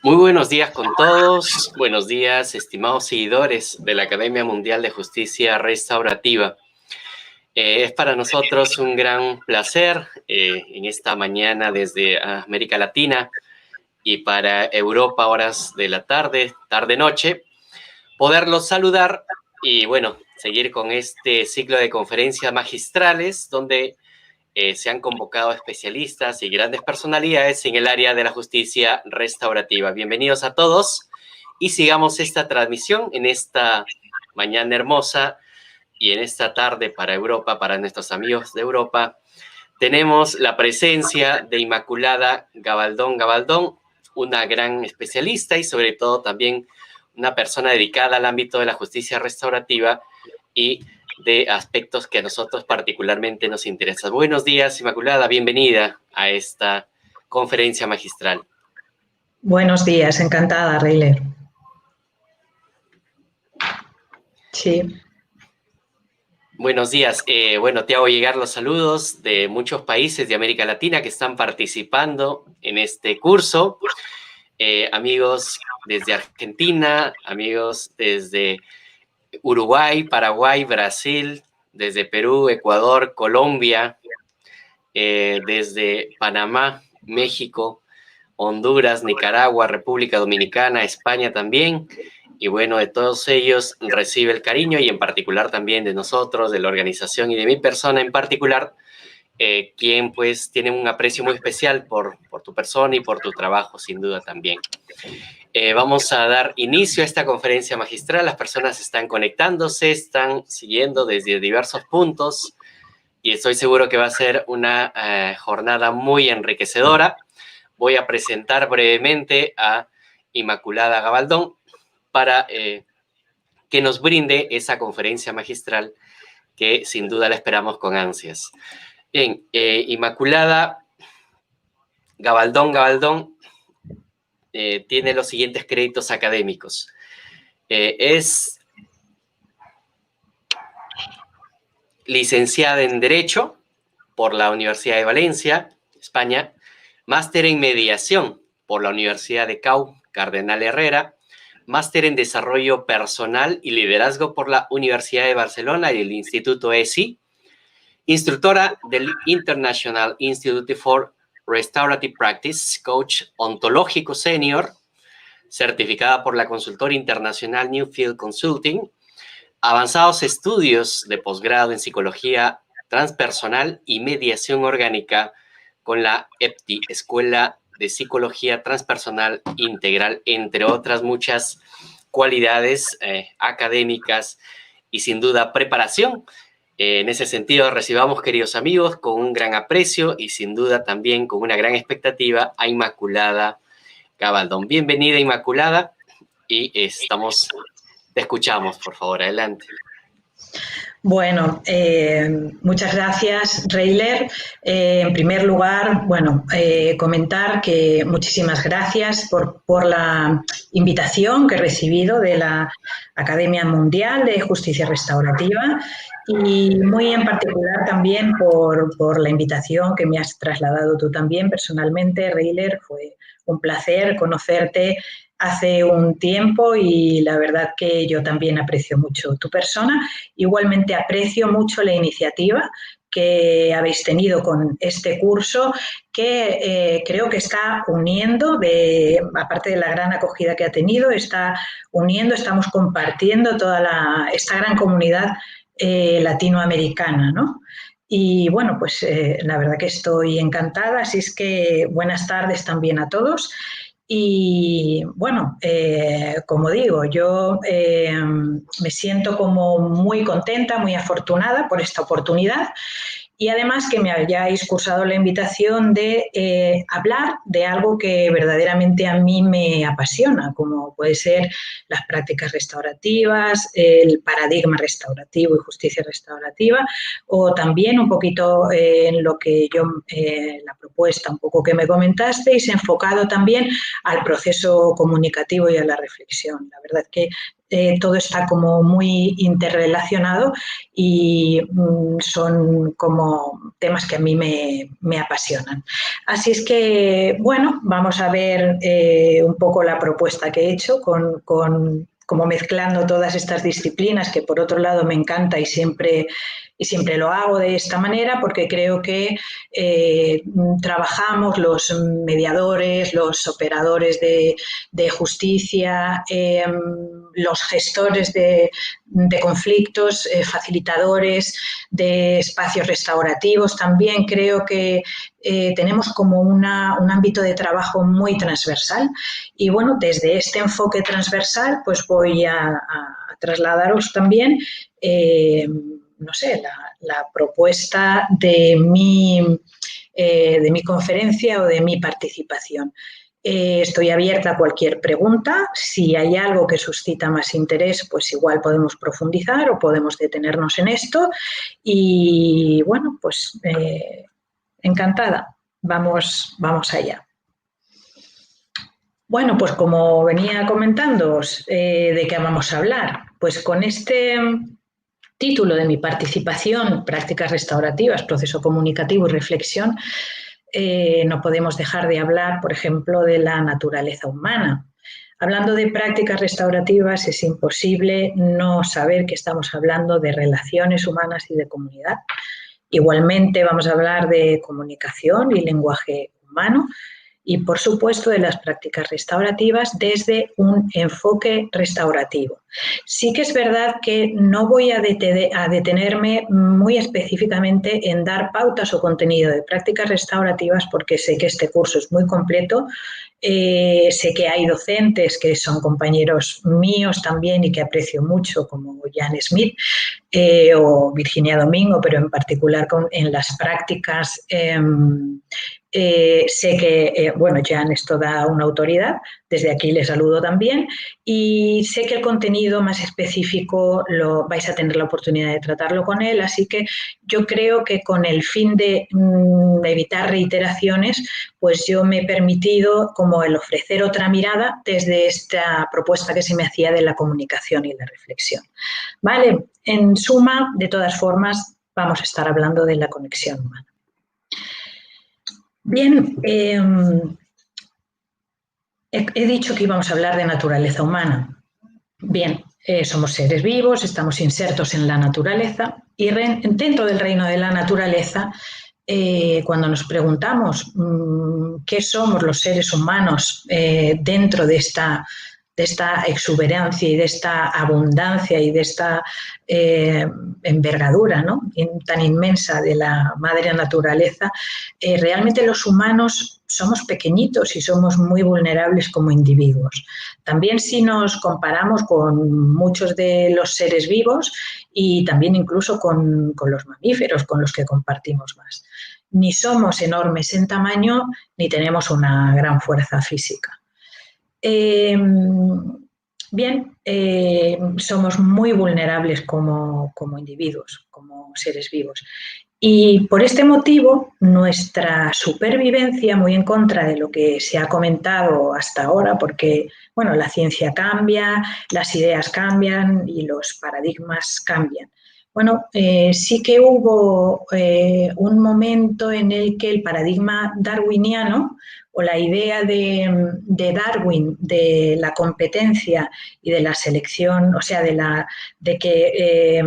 Muy buenos días con todos. Buenos días, estimados seguidores de la Academia Mundial de Justicia Restaurativa. Es para nosotros un gran placer en esta mañana desde América Latina y para Europa, horas de la tarde, tarde-noche, poderlos saludar y, bueno, seguir con este ciclo de conferencias magistrales donde se han convocado especialistas y grandes personalidades en el área de la justicia restaurativa. Bienvenidos a todos y sigamos esta transmisión en esta mañana hermosa y en esta tarde para Europa, para nuestros amigos de Europa. Tenemos la presencia de Inmaculada Gabaldón, una gran especialista y sobre todo también una persona dedicada al ámbito de la justicia restaurativa y de aspectos que a nosotros particularmente nos interesan. Buenos días, Inmaculada, bienvenida a esta conferencia magistral. Buenos días, encantada, Reiler. Sí. Buenos días. Bueno, te hago llegar los saludos de muchos países de América Latina que están participando en este curso. Amigos desde Argentina, amigos desde Uruguay, Paraguay, Brasil, desde Perú, Ecuador, Colombia, desde Panamá, México, Honduras, Nicaragua, República Dominicana, España también. Y bueno, de todos ellos recibe el cariño y en particular también de nosotros, de la organización y de mi persona en particular, quien pues tiene un aprecio muy especial por tu persona y por tu trabajo, sin duda también. Vamos a dar inicio a esta conferencia magistral. Las personas están conectándose, están siguiendo desde diversos puntos y estoy seguro que va a ser una jornada muy enriquecedora. Voy a presentar brevemente a Inmaculada Gabaldón para que nos brinde esa conferencia magistral que sin duda la esperamos con ansias. Bien, Inmaculada Gabaldón tiene los siguientes créditos académicos. Es licenciada en Derecho por la Universidad de Valencia, España, máster en Mediación por la Universidad de CAU, Cardenal Herrera, máster en Desarrollo Personal y Liderazgo por la Universidad de Barcelona y el Instituto ESI, instructora del International Institute for Restorative Practice, coach ontológico senior, certificada por la consultora internacional Newfield Consulting, avanzados estudios de posgrado en psicología transpersonal y mediación orgánica con la EPTI, Escuela de Psicología Transpersonal Integral, entre otras muchas cualidades académicas y sin duda preparación. En ese sentido, recibamos, queridos amigos, con un gran aprecio y sin duda también con una gran expectativa a Inmaculada Gabaldón. Bienvenida, Inmaculada, y te escuchamos, por favor, adelante. Bueno, muchas gracias, Reiler. En primer lugar, bueno, comentar que muchísimas gracias por la invitación que he recibido de la Academia Mundial de Justicia Restaurativa y muy en particular también por la invitación que me has trasladado tú también personalmente, Reiler. Fue un placer conocerte hace un tiempo y la verdad que yo también aprecio mucho tu persona. Igualmente aprecio mucho la iniciativa que habéis tenido con este curso que creo que está uniendo, aparte de la gran acogida que ha tenido, está uniendo, estamos compartiendo toda esta gran comunidad latinoamericana, ¿no? Y bueno, pues la verdad que estoy encantada, así es que buenas tardes también a todos. Y bueno, como digo, yo me siento como muy contenta, muy afortunada por esta oportunidad y además que me hayáis cursado la invitación de hablar de algo que verdaderamente a mí me apasiona, como puede ser las prácticas restaurativas, el paradigma restaurativo y justicia restaurativa, o también un poquito en lo que yo, la propuesta un poco que me comentasteis, enfocado también al proceso comunicativo y a la reflexión. La verdad que todo está como muy interrelacionado y son como temas que a mí me apasionan. Así es que, bueno, vamos a ver un poco la propuesta que he hecho como mezclando todas estas disciplinas, que por otro lado me encanta y siempre lo hago de esta manera porque creo que trabajamos los mediadores, los operadores de justicia, los gestores de conflictos, facilitadores de espacios restaurativos. También creo que tenemos como un ámbito de trabajo muy transversal y bueno, desde este enfoque transversal pues voy a trasladaros también no sé, la propuesta de mi conferencia o de mi participación. Estoy abierta a cualquier pregunta. Si hay algo que suscita más interés, pues igual podemos profundizar o podemos detenernos en esto. Y bueno, pues encantada. Vamos allá. Bueno, pues como venía comentándoos, ¿de qué vamos a hablar? Pues con este título de mi participación, Prácticas restaurativas, proceso comunicativo y reflexión, no podemos dejar de hablar, por ejemplo, de la naturaleza humana. Hablando de prácticas restaurativas es imposible no saber que estamos hablando de relaciones humanas y de comunidad. Igualmente vamos a hablar de comunicación y lenguaje humano y, por supuesto, de las prácticas restaurativas desde un enfoque restaurativo. Sí que es verdad que no voy a detenerme muy específicamente en dar pautas o contenido de prácticas restaurativas porque sé que este curso es muy completo. Sé que hay docentes que son compañeros míos también y que aprecio mucho, como Jan Smith o Virginia Domingo, pero en particular en las prácticas sé que, bueno, Jan es toda una autoridad, desde aquí le saludo también, y sé que el contenido más específico lo vais a tener la oportunidad de tratarlo con él, así que yo creo que con el fin de evitar reiteraciones, pues yo me he permitido como el ofrecer otra mirada desde esta propuesta que se me hacía de la comunicación y la reflexión. Vale, en suma, de todas formas, vamos a estar hablando de la conexión humana. Bien, he dicho que íbamos a hablar de naturaleza humana. Bien, somos seres vivos, estamos insertos en la naturaleza y dentro del reino de la naturaleza, cuando nos preguntamos qué somos los seres humanos dentro de esta exuberancia y de esta abundancia y de esta envergadura, ¿no?, tan inmensa de la madre naturaleza, realmente los humanos somos pequeñitos y somos muy vulnerables como individuos. También si nos comparamos con muchos de los seres vivos y también incluso con los mamíferos con los que compartimos más. Ni somos enormes en tamaño ni tenemos una gran fuerza física. Bien, somos muy vulnerables como individuos, como seres vivos. Y por este motivo, nuestra supervivencia, muy en contra de lo que se ha comentado hasta ahora, porque bueno, la ciencia cambia, las ideas cambian y los paradigmas cambian. Bueno, sí que hubo un momento en el que el paradigma darwiniano o la idea de Darwin de la competencia y de la selección, o sea, de que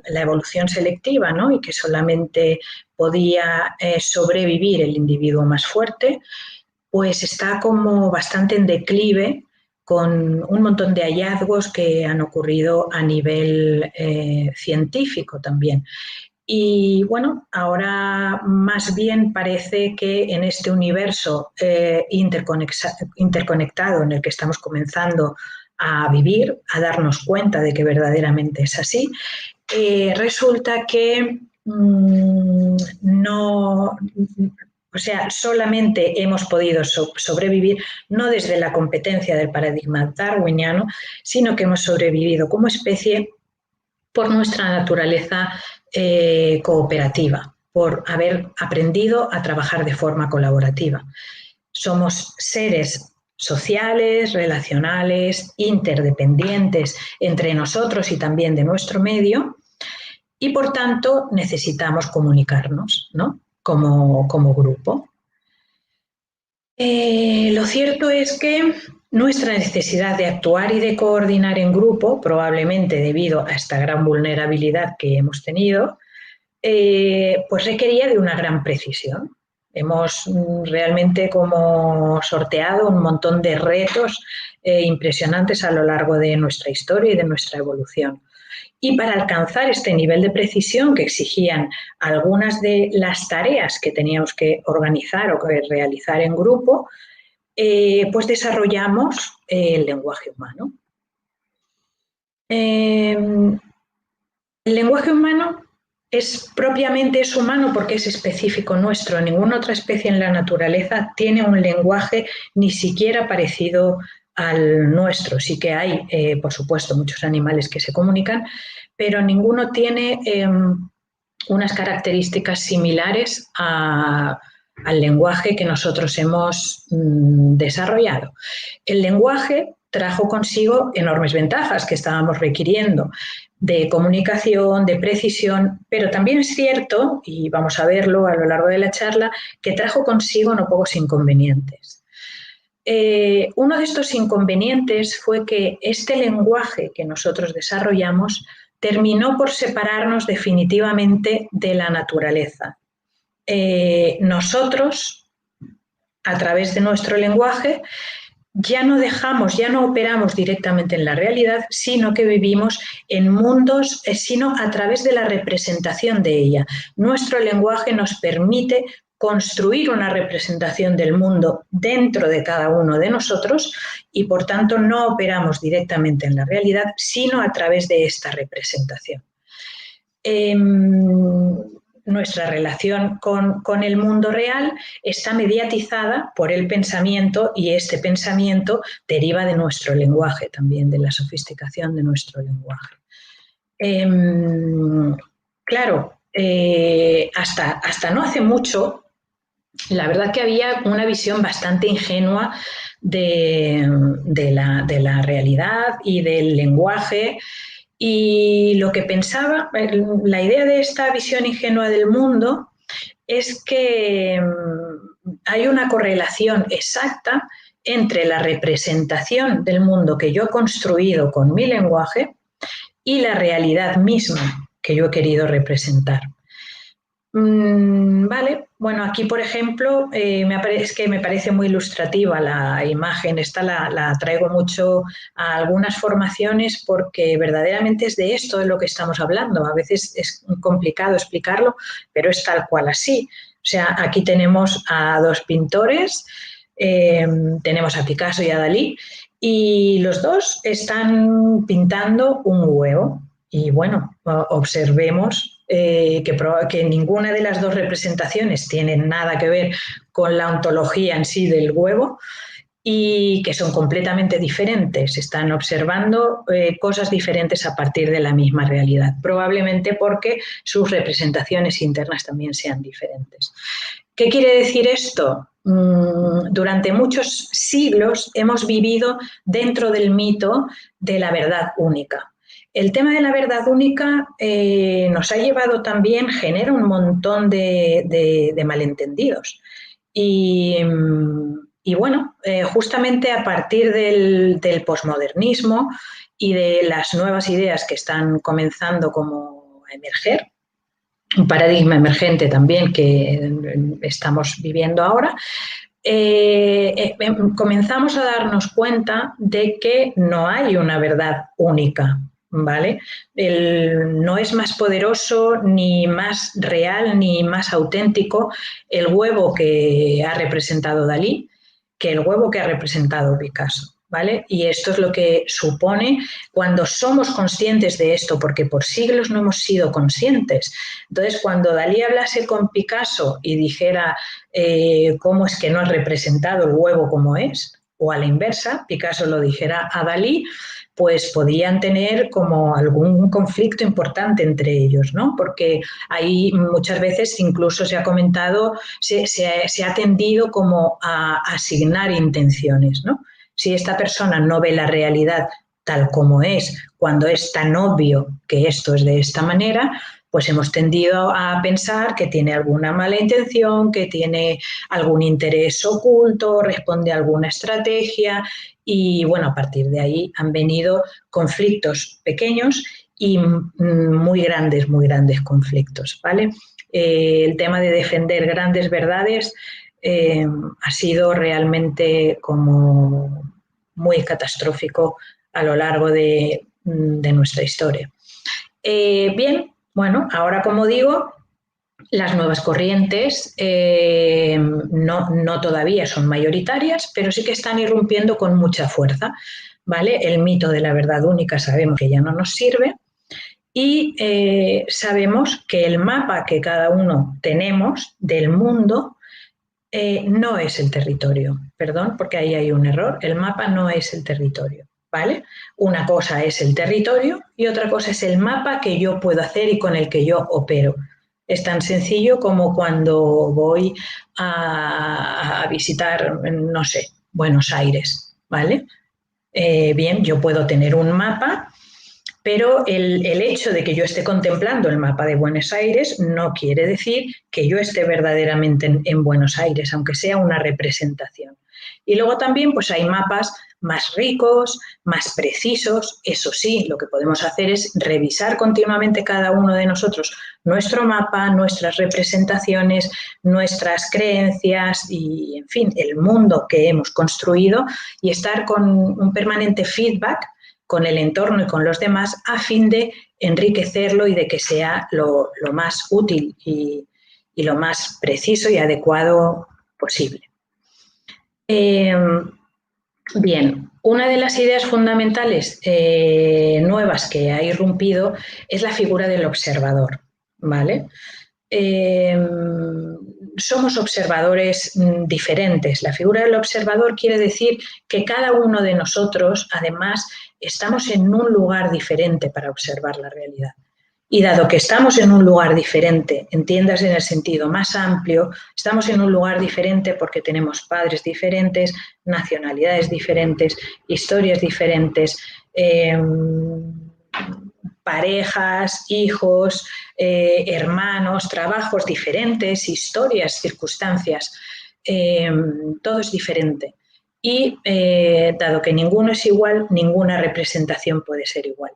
la evolución selectiva, ¿no?, y que solamente podía sobrevivir el individuo más fuerte, pues está como bastante en declive con un montón de hallazgos que han ocurrido a nivel científico también. Y bueno, ahora más bien parece que en este universo interconectado en el que estamos comenzando a vivir, a darnos cuenta de que verdaderamente es así, resulta que o sea, solamente hemos podido sobrevivir no desde la competencia del paradigma darwiniano, sino que hemos sobrevivido como especie por nuestra naturaleza cooperativa, por haber aprendido a trabajar de forma colaborativa. Somos seres sociales, relacionales, interdependientes entre nosotros y también de nuestro medio, y por tanto necesitamos comunicarnos, ¿no? como grupo. Lo cierto es que nuestra necesidad de actuar y de coordinar en grupo, probablemente debido a esta gran vulnerabilidad que hemos tenido, pues requería de una gran precisión. Hemos realmente como sorteado un montón de retos impresionantes a lo largo de nuestra historia y de nuestra evolución. Y para alcanzar este nivel de precisión que exigían algunas de las tareas que teníamos que organizar o que realizar en grupo, pues desarrollamos el lenguaje humano. El lenguaje humano es humano porque es específico nuestro. Ninguna otra especie en la naturaleza tiene un lenguaje ni siquiera parecido al nuestro. Sí que hay, por supuesto, muchos animales que se comunican, pero ninguno tiene unas características similares al lenguaje que nosotros hemos desarrollado. El lenguaje trajo consigo enormes ventajas que estábamos requiriendo de comunicación, de precisión, pero también es cierto, y vamos a verlo a lo largo de la charla, que trajo consigo no pocos inconvenientes. Uno de estos inconvenientes fue que este lenguaje que nosotros desarrollamos terminó por separarnos definitivamente de la naturaleza. Nosotros, a través de nuestro lenguaje, ya no operamos directamente en la realidad, sino que vivimos en mundos, sino a través de la representación de ella. Nuestro lenguaje nos permite construir una representación del mundo dentro de cada uno de nosotros y, por tanto, no operamos directamente en la realidad, sino a través de esta representación. Nuestra relación con el mundo real está mediatizada por el pensamiento y este pensamiento deriva de nuestro lenguaje también, de la sofisticación de nuestro lenguaje. Claro, hasta no hace mucho, la verdad que había una visión bastante ingenua de la realidad y del lenguaje. Y lo que pensaba, la idea de esta visión ingenua del mundo es que hay una correlación exacta entre la representación del mundo que yo he construido con mi lenguaje y la realidad misma que yo he querido representar. Vale, bueno, aquí por ejemplo me parece muy ilustrativa la imagen, esta la traigo mucho a algunas formaciones porque verdaderamente es de esto de lo que estamos hablando. A veces es complicado explicarlo, pero es tal cual así. O sea, aquí tenemos a dos pintores, tenemos a Picasso y a Dalí, y los dos están pintando un huevo. Y bueno, observemos que ninguna de las dos representaciones tiene nada que ver con la ontología en sí del huevo y que son completamente diferentes. Están observando cosas diferentes a partir de la misma realidad, probablemente porque sus representaciones internas también sean diferentes. ¿Qué quiere decir esto? Durante muchos siglos hemos vivido dentro del mito de la verdad única. El tema de la verdad única nos ha llevado también, genera un montón de malentendidos. Y bueno, justamente a partir del posmodernismo y de las nuevas ideas que están comenzando como a emerger, un paradigma emergente también que estamos viviendo ahora, comenzamos a darnos cuenta de que no hay una verdad única, ¿vale? No es más poderoso, ni más real, ni más auténtico el huevo que ha representado Dalí que el huevo que ha representado Picasso, ¿vale? Y esto es lo que supone cuando somos conscientes de esto, porque por siglos no hemos sido conscientes. Entonces, cuando Dalí hablase con Picasso y dijera cómo es que no has representado el huevo como es, o a la inversa, Picasso lo dijera a Dalí, pues podían tener como algún conflicto importante entre ellos, ¿no? Porque ahí muchas veces incluso se ha comentado, se ha tendido como a asignar intenciones, ¿no? Si esta persona no ve la realidad tal como es, cuando es tan obvio que esto es de esta manera, pues hemos tendido a pensar que tiene alguna mala intención, que tiene algún interés oculto, responde a alguna estrategia y, bueno, a partir de ahí han venido conflictos pequeños y muy grandes conflictos, ¿vale? El tema de defender grandes verdades ha sido realmente como muy catastrófico a lo largo de nuestra historia. Bien, bueno, ahora como digo, las nuevas corrientes no todavía son mayoritarias, pero sí que están irrumpiendo con mucha fuerza, ¿vale? El mito de la verdad única sabemos que ya no nos sirve y sabemos que el mapa que cada uno tenemos del mundo no es el territorio, perdón, porque ahí hay un error, el mapa no es el territorio, ¿vale? Una cosa es el territorio y otra cosa es el mapa que yo puedo hacer y con el que yo opero. Es tan sencillo como cuando voy a visitar, no sé, Buenos Aires, ¿vale? Bien, yo puedo tener un mapa, pero el hecho de que yo esté contemplando el mapa de Buenos Aires no quiere decir que yo esté verdaderamente en Buenos Aires, aunque sea una representación. Y luego también pues hay mapas más ricos, más precisos. Eso sí, lo que podemos hacer es revisar continuamente cada uno de nosotros nuestro mapa, nuestras representaciones, nuestras creencias y, en fin, el mundo que hemos construido y estar con un permanente feedback con el entorno y con los demás a fin de enriquecerlo y de que sea lo más útil y lo más preciso y adecuado posible. Bien, una de las ideas fundamentales nuevas que ha irrumpido es la figura del observador, ¿vale? Somos observadores diferentes. La figura del observador quiere decir que cada uno de nosotros, además, estamos en un lugar diferente para observar la realidad. Y dado que estamos en un lugar diferente, entiendas en el sentido más amplio, estamos en un lugar diferente porque tenemos padres diferentes, nacionalidades diferentes, historias diferentes, parejas, hijos, hermanos, trabajos diferentes, historias, circunstancias, todo es diferente. Y dado que ninguno es igual, ninguna representación puede ser igual.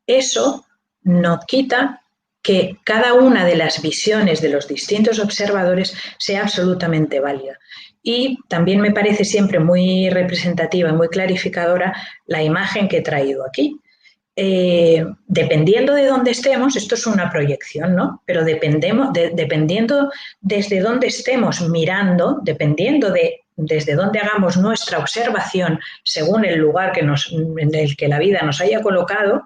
Eso no quita que cada una de las visiones de los distintos observadores sea absolutamente válida. Y también me parece siempre muy representativa y muy clarificadora la imagen que he traído aquí. Dependiendo de dónde estemos, esto es una proyección, ¿no? Pero dependiendo desde dónde estemos mirando, dependiendo desde dónde hagamos nuestra observación según el lugar en el que la vida nos haya colocado,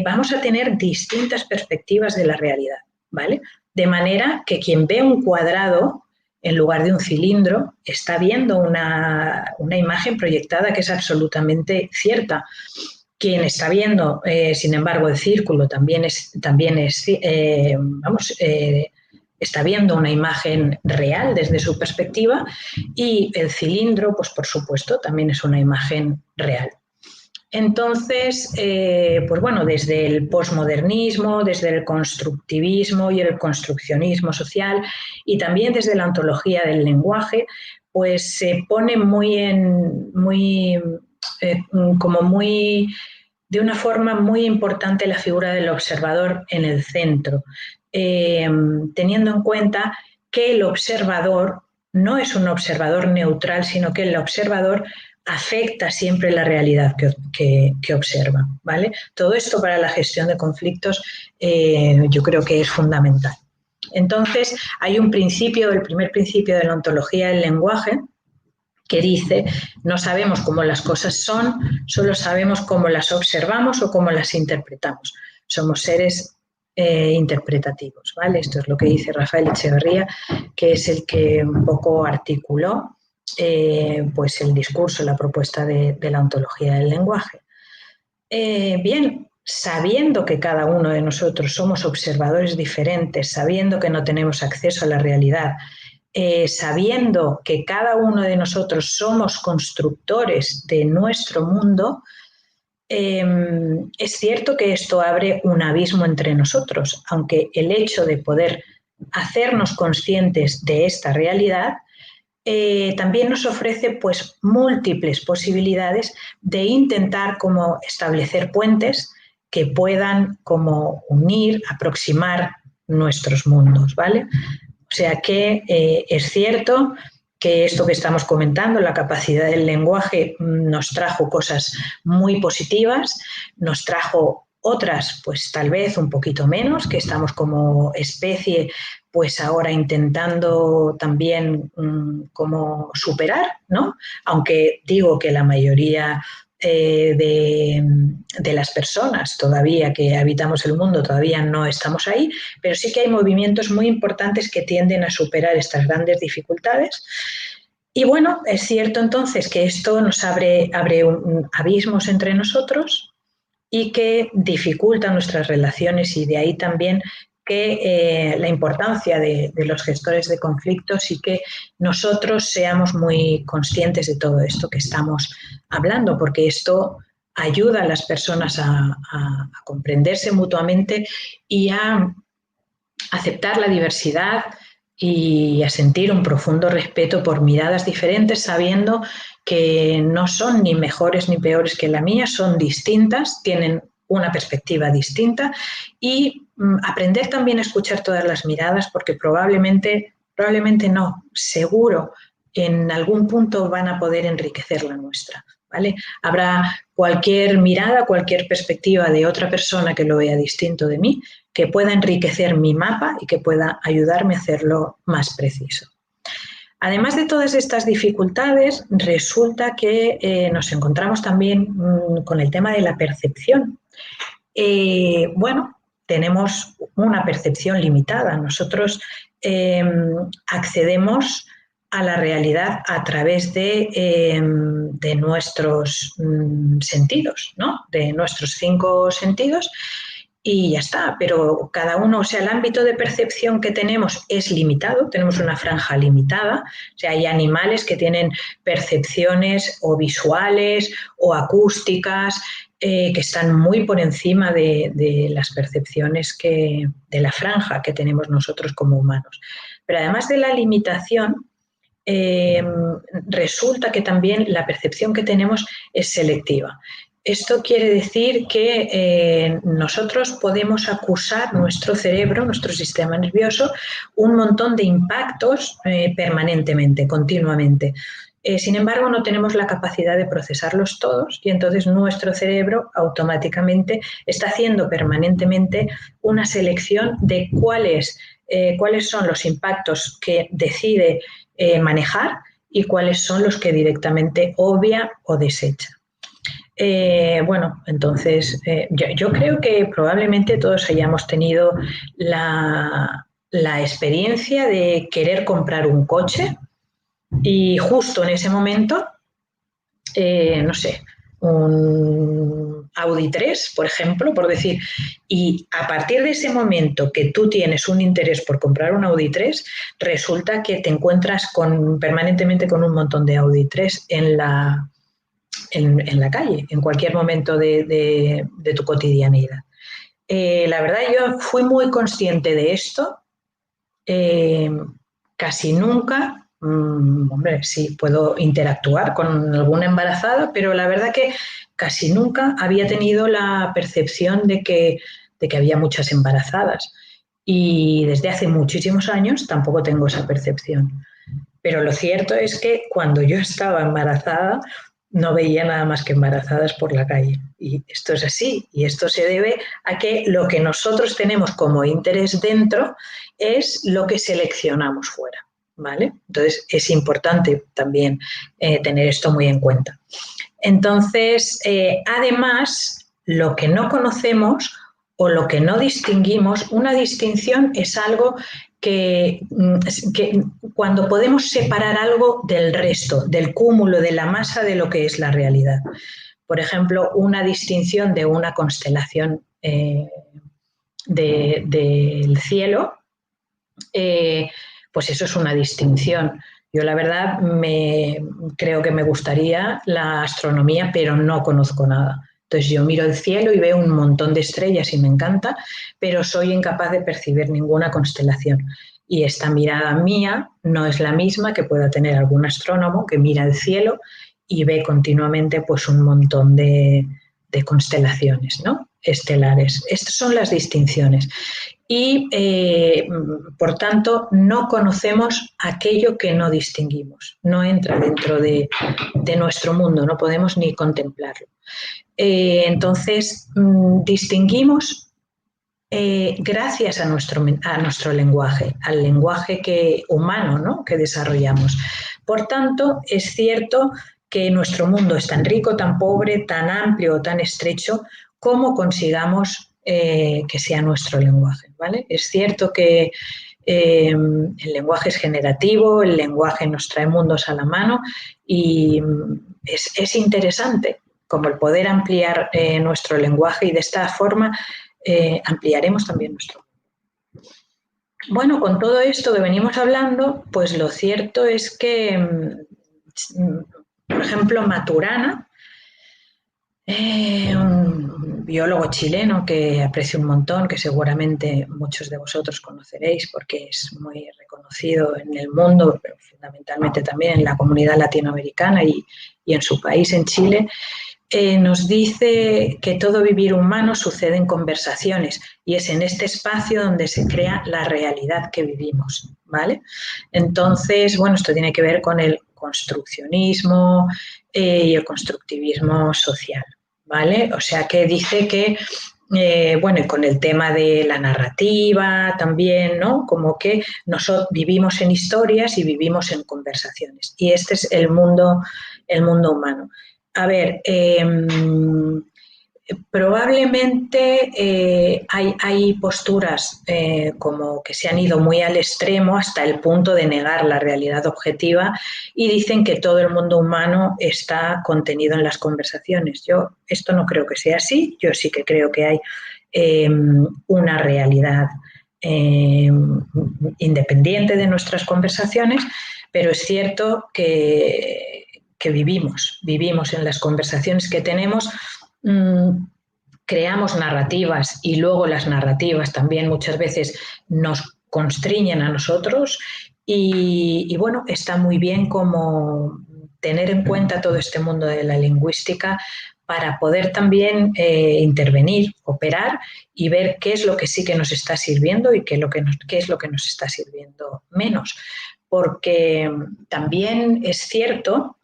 vamos a tener distintas perspectivas de la realidad, ¿vale? De manera que quien ve un cuadrado en lugar de un cilindro está viendo una imagen proyectada que es absolutamente cierta. Quien está viendo, sin embargo, el círculo está viendo una imagen real desde su perspectiva y el cilindro, pues por supuesto, también es una imagen real. Entonces, pues bueno, desde el posmodernismo, desde el constructivismo y el construccionismo social y también desde la ontología del lenguaje, pues se pone de una forma muy importante la figura del observador en el centro, teniendo en cuenta que el observador no es un observador neutral, sino que el observador afecta siempre la realidad que observa, ¿vale? Todo esto para la gestión de conflictos yo creo que es fundamental. Entonces, hay un principio, el primer principio de la ontología del lenguaje, que dice, no sabemos cómo las cosas son, solo sabemos cómo las observamos o cómo las interpretamos. Somos seres interpretativos, ¿vale? Esto es lo que dice Rafael Echeverría, que es el que un poco articuló pues el discurso, la propuesta de la ontología del lenguaje. Bien, sabiendo que cada uno de nosotros somos observadores diferentes, sabiendo que no tenemos acceso a la realidad, sabiendo que cada uno de nosotros somos constructores de nuestro mundo, es cierto que esto abre un abismo entre nosotros, aunque el hecho de poder hacernos conscientes de esta realidad también nos ofrece pues múltiples posibilidades de intentar como establecer puentes que puedan como unir, aproximar nuestros mundos, ¿vale? O sea que es cierto que esto que estamos comentando, la capacidad del lenguaje, nos trajo cosas muy positivas, nos trajo otras, pues tal vez un poquito menos, que estamos como especie, pues ahora intentando también como superar, ¿no? Aunque digo que la mayoría de las personas todavía que habitamos el mundo todavía no estamos ahí, pero sí que hay movimientos muy importantes que tienden a superar estas grandes dificultades. Y bueno, es cierto entonces que esto nos abre abismos entre nosotros y que dificulta nuestras relaciones, y de ahí también que la importancia de los gestores de conflictos y que nosotros seamos muy conscientes de todo esto que estamos hablando, porque esto ayuda a las personas a comprenderse mutuamente y a aceptar la diversidad y a sentir un profundo respeto por miradas diferentes, sabiendo que no son ni mejores ni peores que la mía, son distintas, tienen una perspectiva distinta, y aprender también a escuchar todas las miradas, porque probablemente no, seguro en algún punto van a poder enriquecer la nuestra, ¿vale? Habrá cualquier mirada, cualquier perspectiva de otra persona que lo vea distinto de mí, que pueda enriquecer mi mapa y que pueda ayudarme a hacerlo más preciso. Además de todas estas dificultades, resulta que nos encontramos también con el tema de la percepción. Bueno, tenemos una percepción limitada. Nosotros accedemos a la realidad a través de nuestros sentidos, ¿no? De nuestros 5 sentidos, y ya está, pero cada uno, o sea, el ámbito de percepción que tenemos es limitado, tenemos una franja limitada, o sea, hay animales que tienen percepciones o visuales o acústicas que están muy por encima de las percepciones de la franja que tenemos nosotros como humanos. Pero además de la limitación, resulta que también la percepción que tenemos es selectiva. Esto quiere decir que nosotros podemos acusar nuestro cerebro, nuestro sistema nervioso, un montón de impactos permanentemente, continuamente. Sin embargo, no tenemos la capacidad de procesarlos todos, y entonces nuestro cerebro automáticamente está haciendo permanentemente una selección de cuáles son los impactos que decide manejar y cuáles son los que directamente obvia o desecha. Bueno, entonces yo creo que probablemente todos hayamos tenido la experiencia de querer comprar un coche y justo en ese momento, no sé, un Audi 3, por ejemplo, por decir, y a partir de ese momento que tú tienes un interés por comprar un Audi 3, resulta que te encuentras permanentemente con un montón de Audi 3 en la calle, en cualquier momento de tu cotidianidad. La verdad, yo fui muy consciente de esto. Casi nunca, hombre, sí puedo interactuar con alguna embarazada, pero la verdad que casi nunca había tenido la percepción de que había muchas embarazadas. Y desde hace muchísimos años tampoco tengo esa percepción. Pero lo cierto es que cuando yo estaba embarazada, no veía nada más que embarazadas por la calle. Y esto es así, y esto se debe a que lo que nosotros tenemos como interés dentro es lo que seleccionamos fuera, ¿vale? Entonces es importante también tener esto muy en cuenta. Entonces, además, lo que no conocemos o lo que no distinguimos, una distinción es algo que cuando podemos separar algo del resto, del cúmulo, de la masa de lo que es la realidad. por ejemplo, una distinción de una constelación del cielo, pues eso es una distinción. Yo la verdad creo que me gustaría la astronomía, pero no conozco nada. Entonces yo miro el cielo y veo un montón de estrellas y me encanta, pero soy incapaz de percibir ninguna constelación. Y esta mirada mía no es la misma que pueda tener algún astrónomo que mira el cielo y ve continuamente pues un montón de constelaciones, ¿no?, estelares. Estas son las distinciones. Y, por tanto, no conocemos aquello que no distinguimos. No entra dentro de nuestro mundo, no podemos ni contemplarlo. Entonces, distinguimos gracias a nuestro lenguaje, al lenguaje humano, ¿no?, que desarrollamos. Por tanto, es cierto que nuestro mundo es tan rico, tan pobre, tan amplio o tan estrecho como consigamos que sea nuestro lenguaje, ¿vale? Es cierto que el lenguaje es generativo, el lenguaje nos trae mundos a la mano y es interesante como el poder ampliar nuestro lenguaje y de esta forma ampliaremos también nuestro mundo. Bueno, con todo esto que venimos hablando, pues lo cierto es que, por ejemplo, Maturana, un biólogo chileno que aprecio un montón, que seguramente muchos de vosotros conoceréis porque es muy reconocido en el mundo, pero fundamentalmente también en la comunidad latinoamericana y en su país, en Chile, nos dice que todo vivir humano sucede en conversaciones y es en este espacio donde se crea la realidad que vivimos, ¿vale? Entonces, bueno, esto tiene que ver con el construccionismo y el constructivismo social, ¿vale? O sea, que dice que, bueno, y con el tema de la narrativa también, ¿no? Como que nosotros vivimos en historias y vivimos en conversaciones. Y este es el mundo humano. A ver, probablemente hay posturas como que se han ido muy al extremo hasta el punto de negar la realidad objetiva y dicen que todo el mundo humano está contenido en las conversaciones. Yo esto no creo que sea así, yo sí que creo que hay una realidad independiente de nuestras conversaciones, pero es cierto que vivimos en las conversaciones que tenemos, creamos narrativas y luego las narrativas también muchas veces nos constriñen a nosotros y bueno, está muy bien como tener en cuenta todo este mundo de la lingüística para poder también intervenir, operar y ver qué es lo que sí que nos está sirviendo y qué es lo que nos está sirviendo menos. Porque también es cierto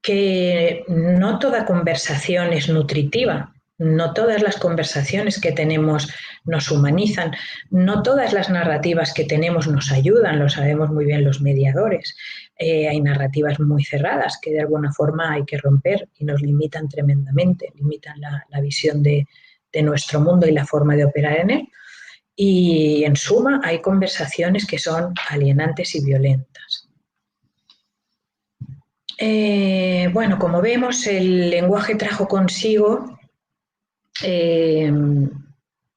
que no toda conversación es nutritiva, no todas las conversaciones que tenemos nos humanizan, no todas las narrativas que tenemos nos ayudan, lo sabemos muy bien los mediadores. Hay narrativas muy cerradas que de alguna forma hay que romper y nos limitan tremendamente, limitan la visión de nuestro mundo y la forma de operar en él. Y en suma hay conversaciones que son alienantes y violentas. Bueno, como vemos, el lenguaje trajo consigo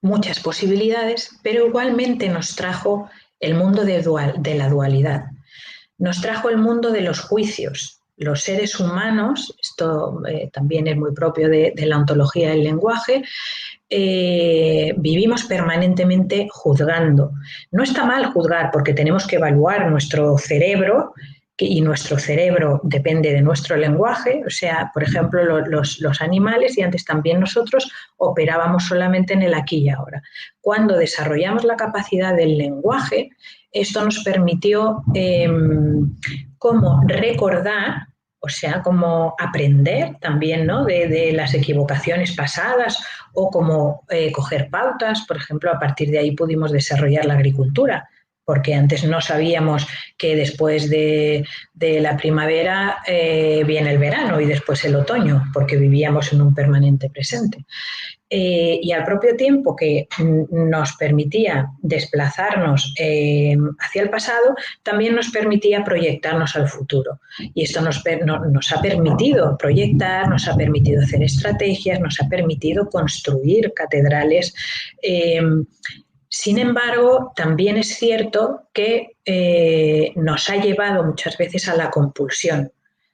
muchas posibilidades, pero igualmente nos trajo el mundo de la dualidad. Nos trajo el mundo de los juicios. Los seres humanos, esto también es muy propio de la ontología del lenguaje, vivimos permanentemente juzgando. No está mal juzgar porque tenemos que evaluar nuestro cerebro y nuestro cerebro depende de nuestro lenguaje, o sea, por ejemplo, los animales y antes también nosotros operábamos solamente en el aquí y ahora. Cuando desarrollamos la capacidad del lenguaje, esto nos permitió como recordar, o sea, como aprender también, ¿no?, de las equivocaciones pasadas o como coger pautas. Por ejemplo, a partir de ahí pudimos desarrollar la agricultura, porque antes no sabíamos que después de la primavera viene el verano y después el otoño, porque vivíamos en un permanente presente. Y al propio tiempo que nos permitía desplazarnos hacia el pasado, también nos permitía proyectarnos al futuro. Y esto nos ha permitido proyectar, nos ha permitido hacer estrategias, nos ha permitido construir catedrales. Sin embargo, también es cierto que nos ha llevado muchas veces a la compulsión.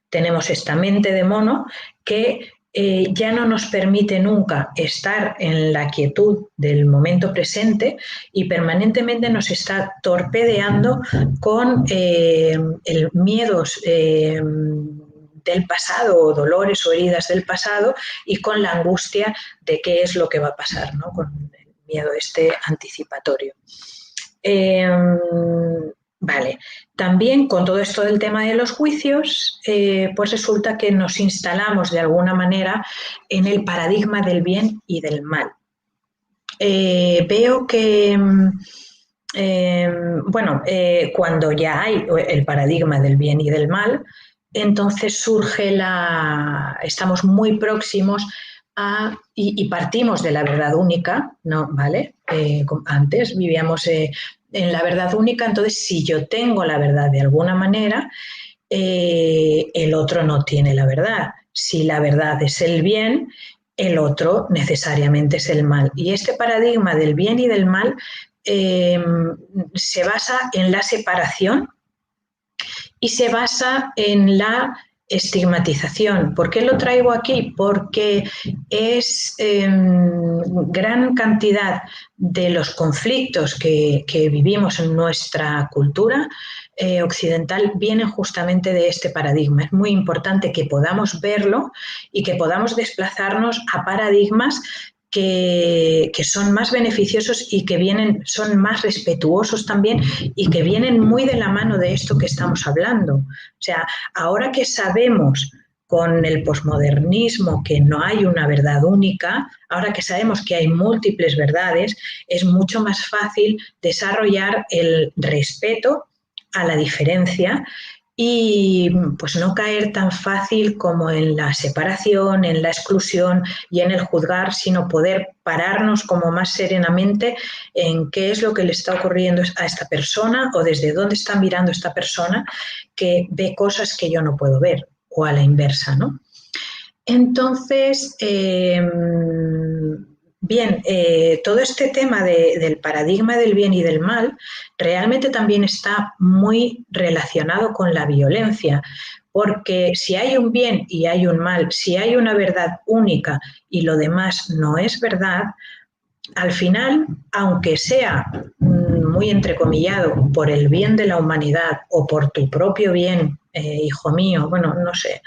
Tenemos esta mente de mono que ya no nos permite nunca estar en la quietud del momento presente y permanentemente nos está torpedeando con miedos del pasado o dolores o heridas del pasado y con la angustia de qué es lo que va a pasar, ¿no? Con el miedo anticipatorio. Vale, también con todo esto del tema de los juicios, pues resulta que nos instalamos de alguna manera en el paradigma del bien y del mal. Veo que, cuando ya hay el paradigma del bien y del mal, entonces estamos muy próximos y partimos de la verdad única, ¿no? ¿Vale? Antes vivíamos en la verdad única, entonces si yo tengo la verdad de alguna manera, el otro no tiene la verdad. Si la verdad es el bien, el otro necesariamente es el mal. Y este paradigma del bien y del mal se basa en la separación y se basa en la estigmatización. ¿Por qué lo traigo aquí? Porque es gran cantidad de los conflictos que vivimos en nuestra cultura occidental vienen justamente de este paradigma. Es muy importante que podamos verlo y que podamos desplazarnos a paradigmas que son más beneficiosos y que son más respetuosos también y que vienen muy de la mano de esto que estamos hablando. O sea, ahora que sabemos con el posmodernismo que no hay una verdad única, ahora que sabemos que hay múltiples verdades, es mucho más fácil desarrollar el respeto a la diferencia y pues no caer tan fácil como en la separación, en la exclusión y en el juzgar, sino poder pararnos como más serenamente en qué es lo que le está ocurriendo a esta persona o desde dónde está mirando esta persona que ve cosas que yo no puedo ver o a la inversa, ¿no? Entonces, todo este tema del paradigma del bien y del mal realmente también está muy relacionado con la violencia, porque si hay un bien y hay un mal, si hay una verdad única y lo demás no es verdad, al final, aunque sea muy entrecomillado por el bien de la humanidad o por tu propio bien, hijo mío, bueno, no sé,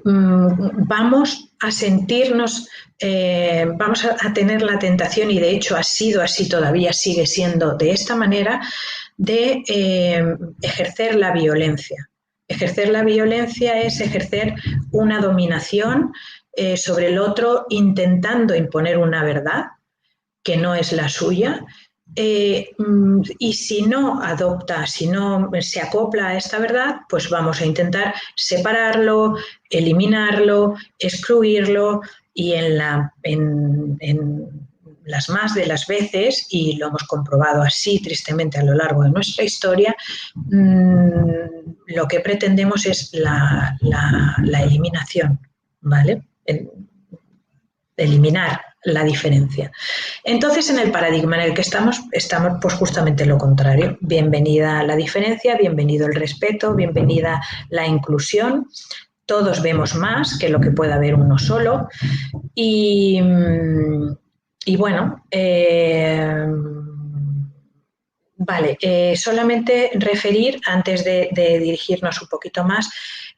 vamos a sentirnos, vamos a tener la tentación, y de hecho ha sido así, todavía sigue siendo de esta manera, de ejercer la violencia. Ejercer la violencia es ejercer una dominación sobre el otro, intentando imponer una verdad que no es la suya. Y si no adopta, si no se acopla a esta verdad, pues vamos a intentar separarlo, eliminarlo, excluirlo y en las más de las veces, y lo hemos comprobado así tristemente a lo largo de nuestra historia, lo que pretendemos es la eliminación, ¿vale? Eliminar la diferencia. Entonces, en el paradigma en el que estamos pues justamente lo contrario. Bienvenida la diferencia, bienvenido el respeto, bienvenida la inclusión. Todos vemos más que lo que pueda ver uno solo. Y bueno, solamente referir, antes de dirigirnos un poquito más,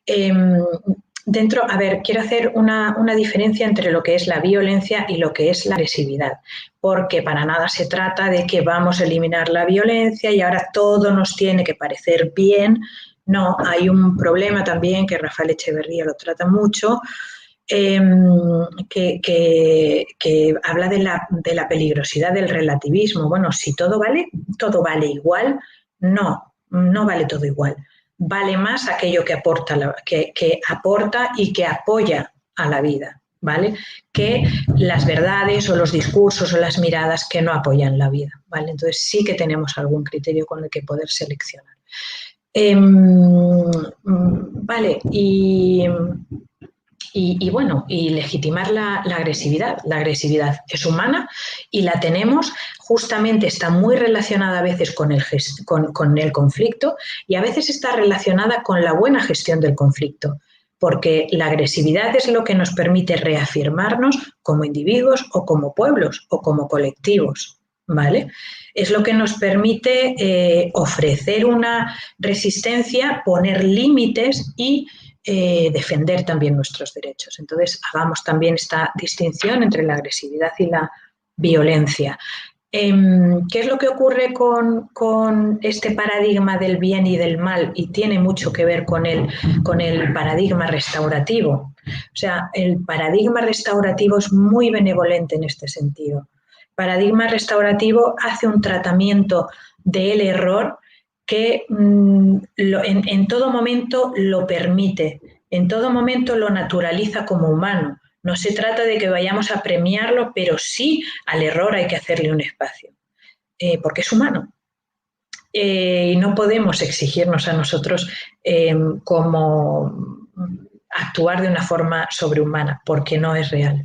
quiero hacer una diferencia entre lo que es la violencia y lo que es la agresividad, porque para nada se trata de que vamos a eliminar la violencia y ahora todo nos tiene que parecer bien. No, hay un problema también que Rafael Echeverría lo trata mucho, que habla de la peligrosidad del relativismo. Bueno, si todo vale igual. No, no vale todo igual. Vale más aquello que aporta, que aporta y que apoya a la vida, ¿vale? Que las verdades o los discursos o las miradas que no apoyan la vida, ¿vale? Entonces sí que tenemos algún criterio con el que poder seleccionar. Vale, y bueno, y legitimar la agresividad. La agresividad es humana y la tenemos, justamente está muy relacionada a veces con el conflicto y a veces está relacionada con la buena gestión del conflicto, porque la agresividad es lo que nos permite reafirmarnos como individuos o como pueblos o como colectivos, ¿vale? Es lo que nos permite ofrecer una resistencia, poner límites y defender también nuestros derechos. Entonces, hagamos también esta distinción entre la agresividad y la violencia. ¿Qué es lo que ocurre con este paradigma del bien y del mal? Y tiene mucho que ver con el paradigma restaurativo. O sea, el paradigma restaurativo es muy benevolente en este sentido. El paradigma restaurativo hace un tratamiento del error que en todo momento lo permite, en todo momento lo naturaliza como humano. No se trata de que vayamos a premiarlo, pero sí al error hay que hacerle un espacio, porque es humano. Y no podemos exigirnos a nosotros como actuar de una forma sobrehumana, porque no es real.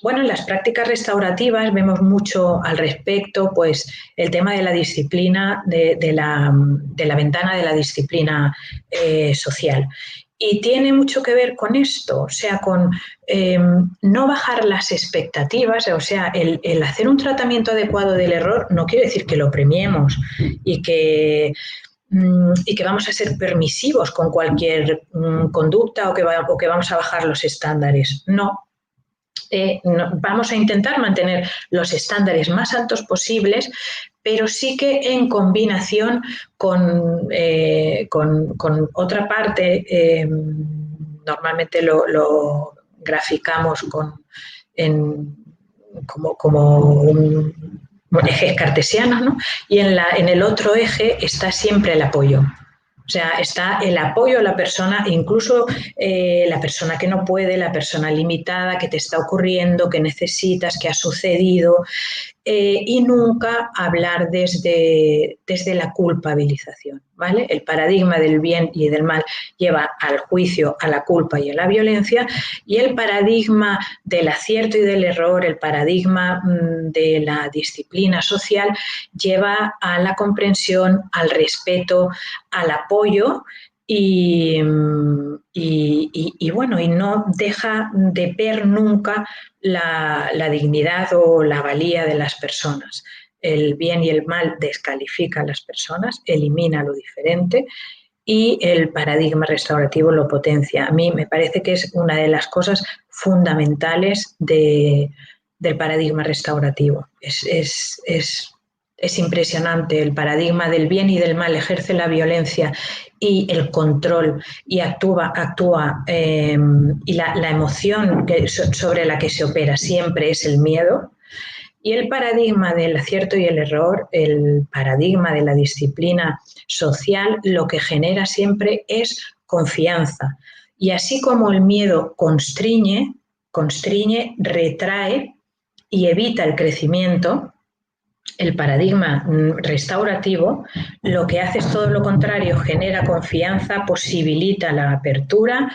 Bueno, en las prácticas restaurativas vemos mucho al respecto, pues el tema de la disciplina, de la ventana de la disciplina social. Y tiene mucho que ver con esto, o sea, con no bajar las expectativas, o sea, el hacer un tratamiento adecuado del error no quiere decir que lo premiemos y que vamos a ser permisivos con cualquier conducta o que vamos a bajar los estándares. No. Vamos a intentar mantener los estándares más altos posibles, pero sí que en combinación con otra parte, normalmente lo graficamos como ejes cartesianos, ¿no? Y en el otro eje está siempre el apoyo. O sea, está el apoyo a la persona, incluso la persona que no puede, la persona limitada, que te está ocurriendo, que necesitas, que ha sucedido, y nunca hablar desde la culpabilización, ¿vale? El paradigma del bien y del mal lleva al juicio, a la culpa y a la violencia, y el paradigma del acierto y del error, el paradigma de la disciplina social, lleva a la comprensión, al respeto, al apoyo y bueno, y no deja de ver nunca la dignidad o la valía de las personas. El bien y el mal descalifica a las personas, elimina lo diferente y el paradigma restaurativo lo potencia. A mí me parece que es una de las cosas fundamentales del paradigma restaurativo. Es impresionante. El paradigma del bien y del mal ejerce la violencia y el control y actúa y la emoción sobre la que se opera siempre es el miedo. Y el paradigma del acierto y el error, el paradigma de la disciplina social, lo que genera siempre es confianza. Y así como el miedo constriñe, retrae y evita el crecimiento, el paradigma restaurativo lo que hace es todo lo contrario, genera confianza, posibilita la apertura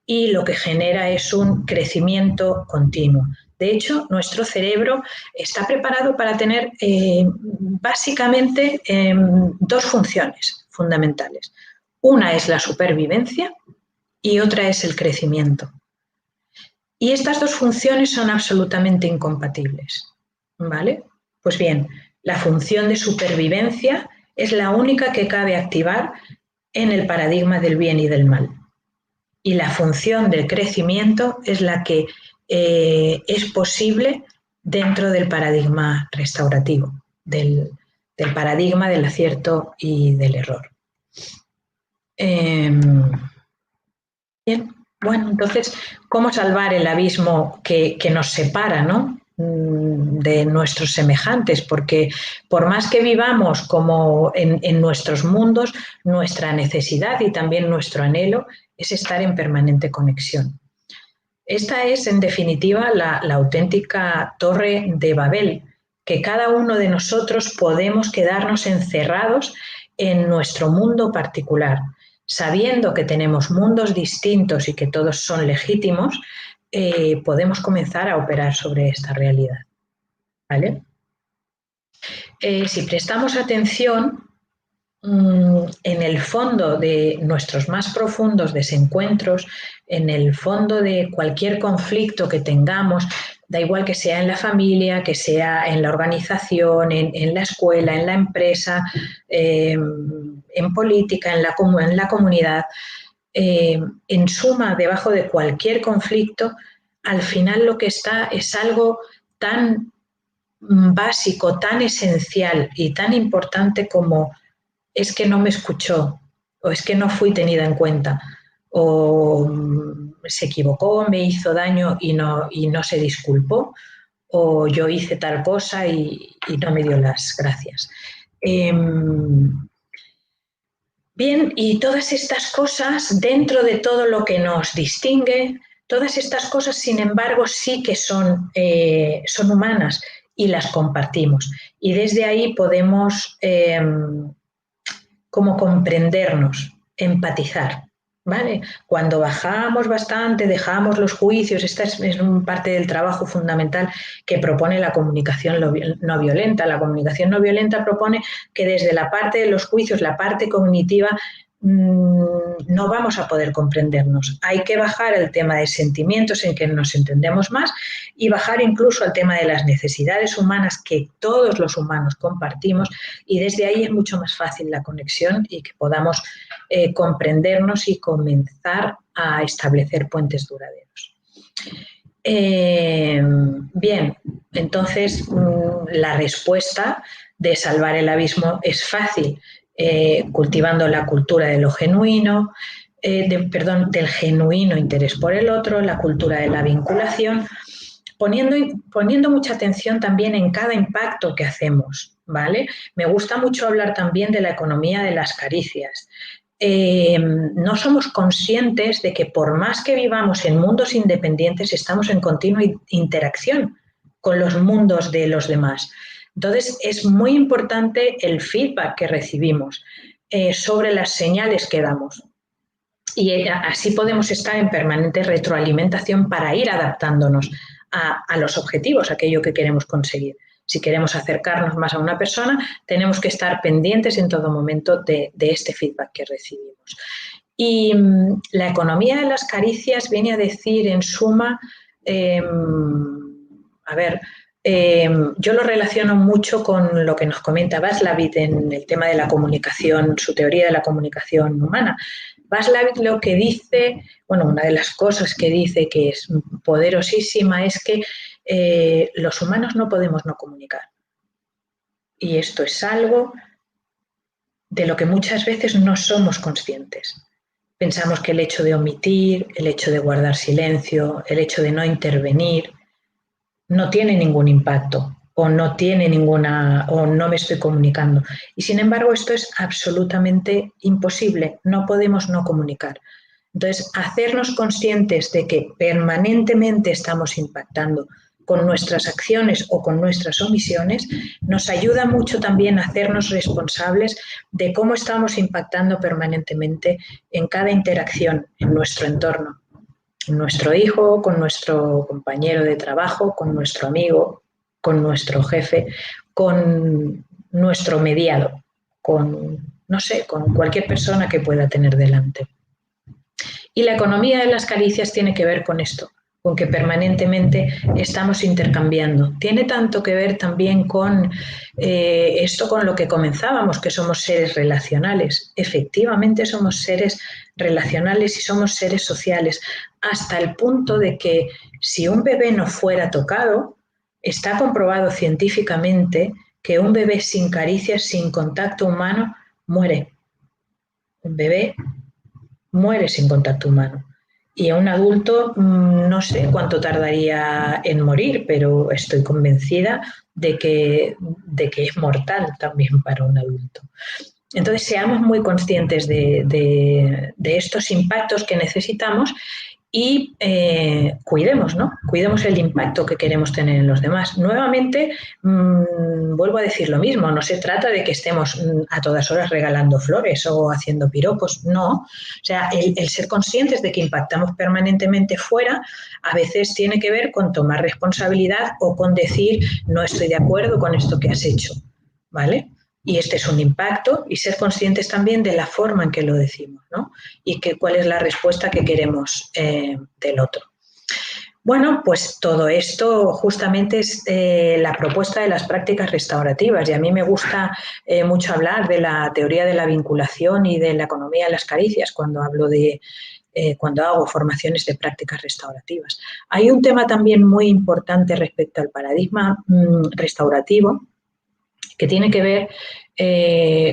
y lo que genera es un crecimiento continuo. De hecho, nuestro cerebro está preparado para tener básicamente dos funciones fundamentales. Una es la supervivencia y otra es el crecimiento. Y estas dos funciones son absolutamente incompatibles, ¿vale? Pues bien, la función de supervivencia es la única que cabe activar en el paradigma del bien y del mal. Y la función del crecimiento es la que es posible dentro del paradigma restaurativo, del paradigma del acierto y del error. Bien, Bueno, entonces, ¿cómo salvar el abismo que nos separa, ¿no?, de nuestros semejantes? Porque por más que vivamos como en nuestros mundos, nuestra necesidad y también nuestro anhelo es estar en permanente conexión. Esta es, en definitiva, la auténtica torre de Babel, que cada uno de nosotros podemos quedarnos encerrados en nuestro mundo particular, sabiendo que tenemos mundos distintos y que todos son legítimos, podemos comenzar a operar sobre esta realidad. ¿Vale? Si prestamos atención, en el fondo de nuestros más profundos desencuentros, en el fondo de cualquier conflicto que tengamos, da igual que sea en la familia, que sea en la organización, en la escuela, en la empresa, en política, en la comunidad, en suma, debajo de cualquier conflicto, al final lo que está es algo tan básico, tan esencial y tan importante como: es que no me escuchó, o es que no fui tenida en cuenta, o se equivocó, me hizo daño y no se disculpó, o yo hice tal cosa y no me dio las gracias. Bien, y todas estas cosas, dentro de todo lo que nos distingue, todas estas cosas, sin embargo, sí que son humanas y las compartimos. Y desde ahí podemos como comprendernos, empatizar, ¿vale? Cuando bajamos bastante, dejamos los juicios, esta es parte del trabajo fundamental que propone la comunicación no violenta. La comunicación no violenta propone que desde la parte de los juicios, la parte cognitiva, no vamos a poder comprendernos. Hay que bajar el tema de sentimientos en que nos entendemos más y bajar incluso al tema de las necesidades humanas que todos los humanos compartimos, y desde ahí es mucho más fácil la conexión y que podamos comprendernos y comenzar a establecer puentes duraderos. Bien, entonces la respuesta de salvar el abismo es fácil. Cultivando la cultura de lo genuino, del genuino interés por el otro, la cultura de la vinculación, poniendo mucha atención también en cada impacto que hacemos, ¿vale? Me gusta mucho hablar también de la economía de las caricias. No somos conscientes de que por más que vivamos en mundos independientes, estamos en continua interacción con los mundos de los demás. Entonces, es muy importante el feedback que recibimos sobre las señales que damos. Y así podemos estar en permanente retroalimentación para ir adaptándonos a los objetivos, a aquello que queremos conseguir. Si queremos acercarnos más a una persona, tenemos que estar pendientes en todo momento de este feedback que recibimos. Y la economía de las caricias viene a decir, en suma, yo lo relaciono mucho con lo que nos comenta Václavic en el tema de la comunicación, su teoría de la comunicación humana. Václavic lo que dice, bueno, una de las cosas que dice que es poderosísima es que los humanos no podemos no comunicar. Y esto es algo de lo que muchas veces no somos conscientes. Pensamos que el hecho de omitir, el hecho de guardar silencio, el hecho de no intervenir, no tiene ningún impacto o no me estoy comunicando. Y sin embargo, esto es absolutamente imposible. No podemos no comunicar. Entonces, hacernos conscientes de que permanentemente estamos impactando con nuestras acciones o con nuestras omisiones nos ayuda mucho también a hacernos responsables de cómo estamos impactando permanentemente en cada interacción en nuestro entorno. Con nuestro hijo, con nuestro compañero de trabajo, con nuestro amigo, con nuestro jefe, con nuestro mediado, con cualquier persona que pueda tener delante. Y la economía de las caricias tiene que ver con esto, con que permanentemente estamos intercambiando. Tiene tanto que ver también con esto con lo que comenzábamos, que somos seres relacionales. Efectivamente somos seres relacionales y somos seres sociales, hasta el punto de que si un bebé no fuera tocado, está comprobado científicamente que un bebé sin caricias, sin contacto humano, muere. Un bebé muere sin contacto humano. Y a un adulto no sé cuánto tardaría en morir, pero estoy convencida de que es mortal también para un adulto. Entonces, seamos muy conscientes de estos impactos que necesitamos y cuidemos, ¿no? Cuidemos el impacto que queremos tener en los demás. Nuevamente, vuelvo a decir lo mismo, no se trata de que estemos a todas horas regalando flores o haciendo piropos, no. O sea, el ser conscientes de que impactamos permanentemente fuera a veces tiene que ver con tomar responsabilidad o con decir no estoy de acuerdo con esto que has hecho, ¿vale? Y este es un impacto y ser conscientes también de la forma en que lo decimos, ¿no? Y cuál es la respuesta que queremos del otro. Bueno, pues todo esto justamente es la propuesta de las prácticas restaurativas y a mí me gusta mucho hablar de la teoría de la vinculación y de la economía de las caricias cuando hablo cuando hago formaciones de prácticas restaurativas. Hay un tema también muy importante respecto al paradigma restaurativo que tiene que ver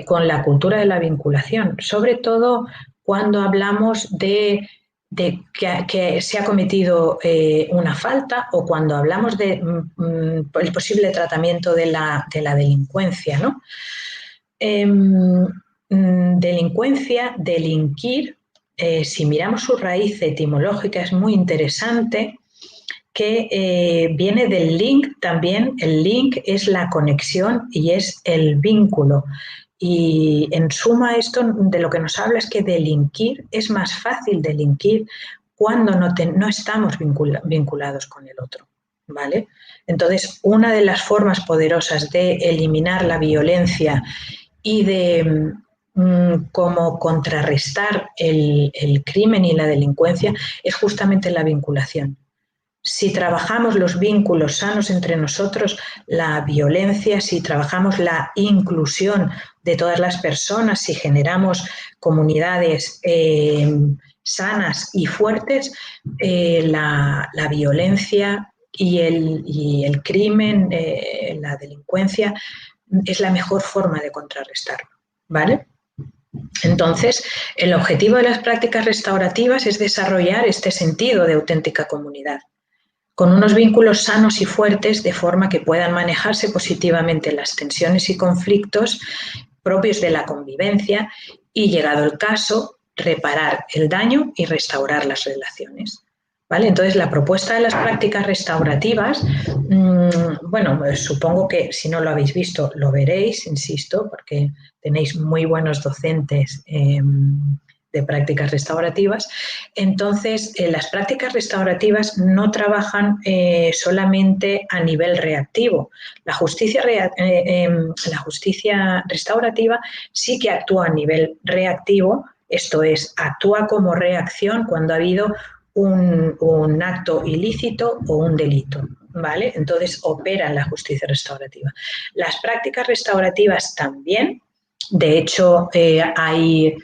con la cultura de la vinculación, sobre todo cuando hablamos de que se ha cometido una falta o cuando hablamos de el posible tratamiento de la delincuencia, ¿no? Delincuencia, delinquir, si miramos su raíz etimológica es muy interesante, que viene del link también. El link es la conexión y es el vínculo. Y en suma esto de lo que nos habla es que delinquir es más fácil delinquir cuando no estamos vinculados con el otro, ¿vale? Entonces, una de las formas poderosas de eliminar la violencia y de cómo contrarrestar el crimen y la delincuencia es justamente la vinculación. Si trabajamos los vínculos sanos entre nosotros, la violencia, si trabajamos la inclusión de todas las personas, si generamos comunidades sanas y fuertes, la violencia y el crimen, la delincuencia, es la mejor forma de contrarrestarlo, ¿vale? Entonces, el objetivo de las prácticas restaurativas es desarrollar este sentido de auténtica comunidad, con unos vínculos sanos y fuertes de forma que puedan manejarse positivamente las tensiones y conflictos propios de la convivencia y, llegado el caso, reparar el daño y restaurar las relaciones. ¿Vale? Entonces, la propuesta de las prácticas restaurativas, bueno, pues supongo que si no lo habéis visto, lo veréis, insisto, porque tenéis muy buenos docentes de prácticas restaurativas. Entonces, las prácticas restaurativas no trabajan solamente a nivel reactivo. La justicia restaurativa sí que actúa a nivel reactivo, esto es, actúa como reacción cuando ha habido un acto ilícito o un delito, ¿vale? Entonces opera la justicia restaurativa. Las prácticas restaurativas también, de hecho hay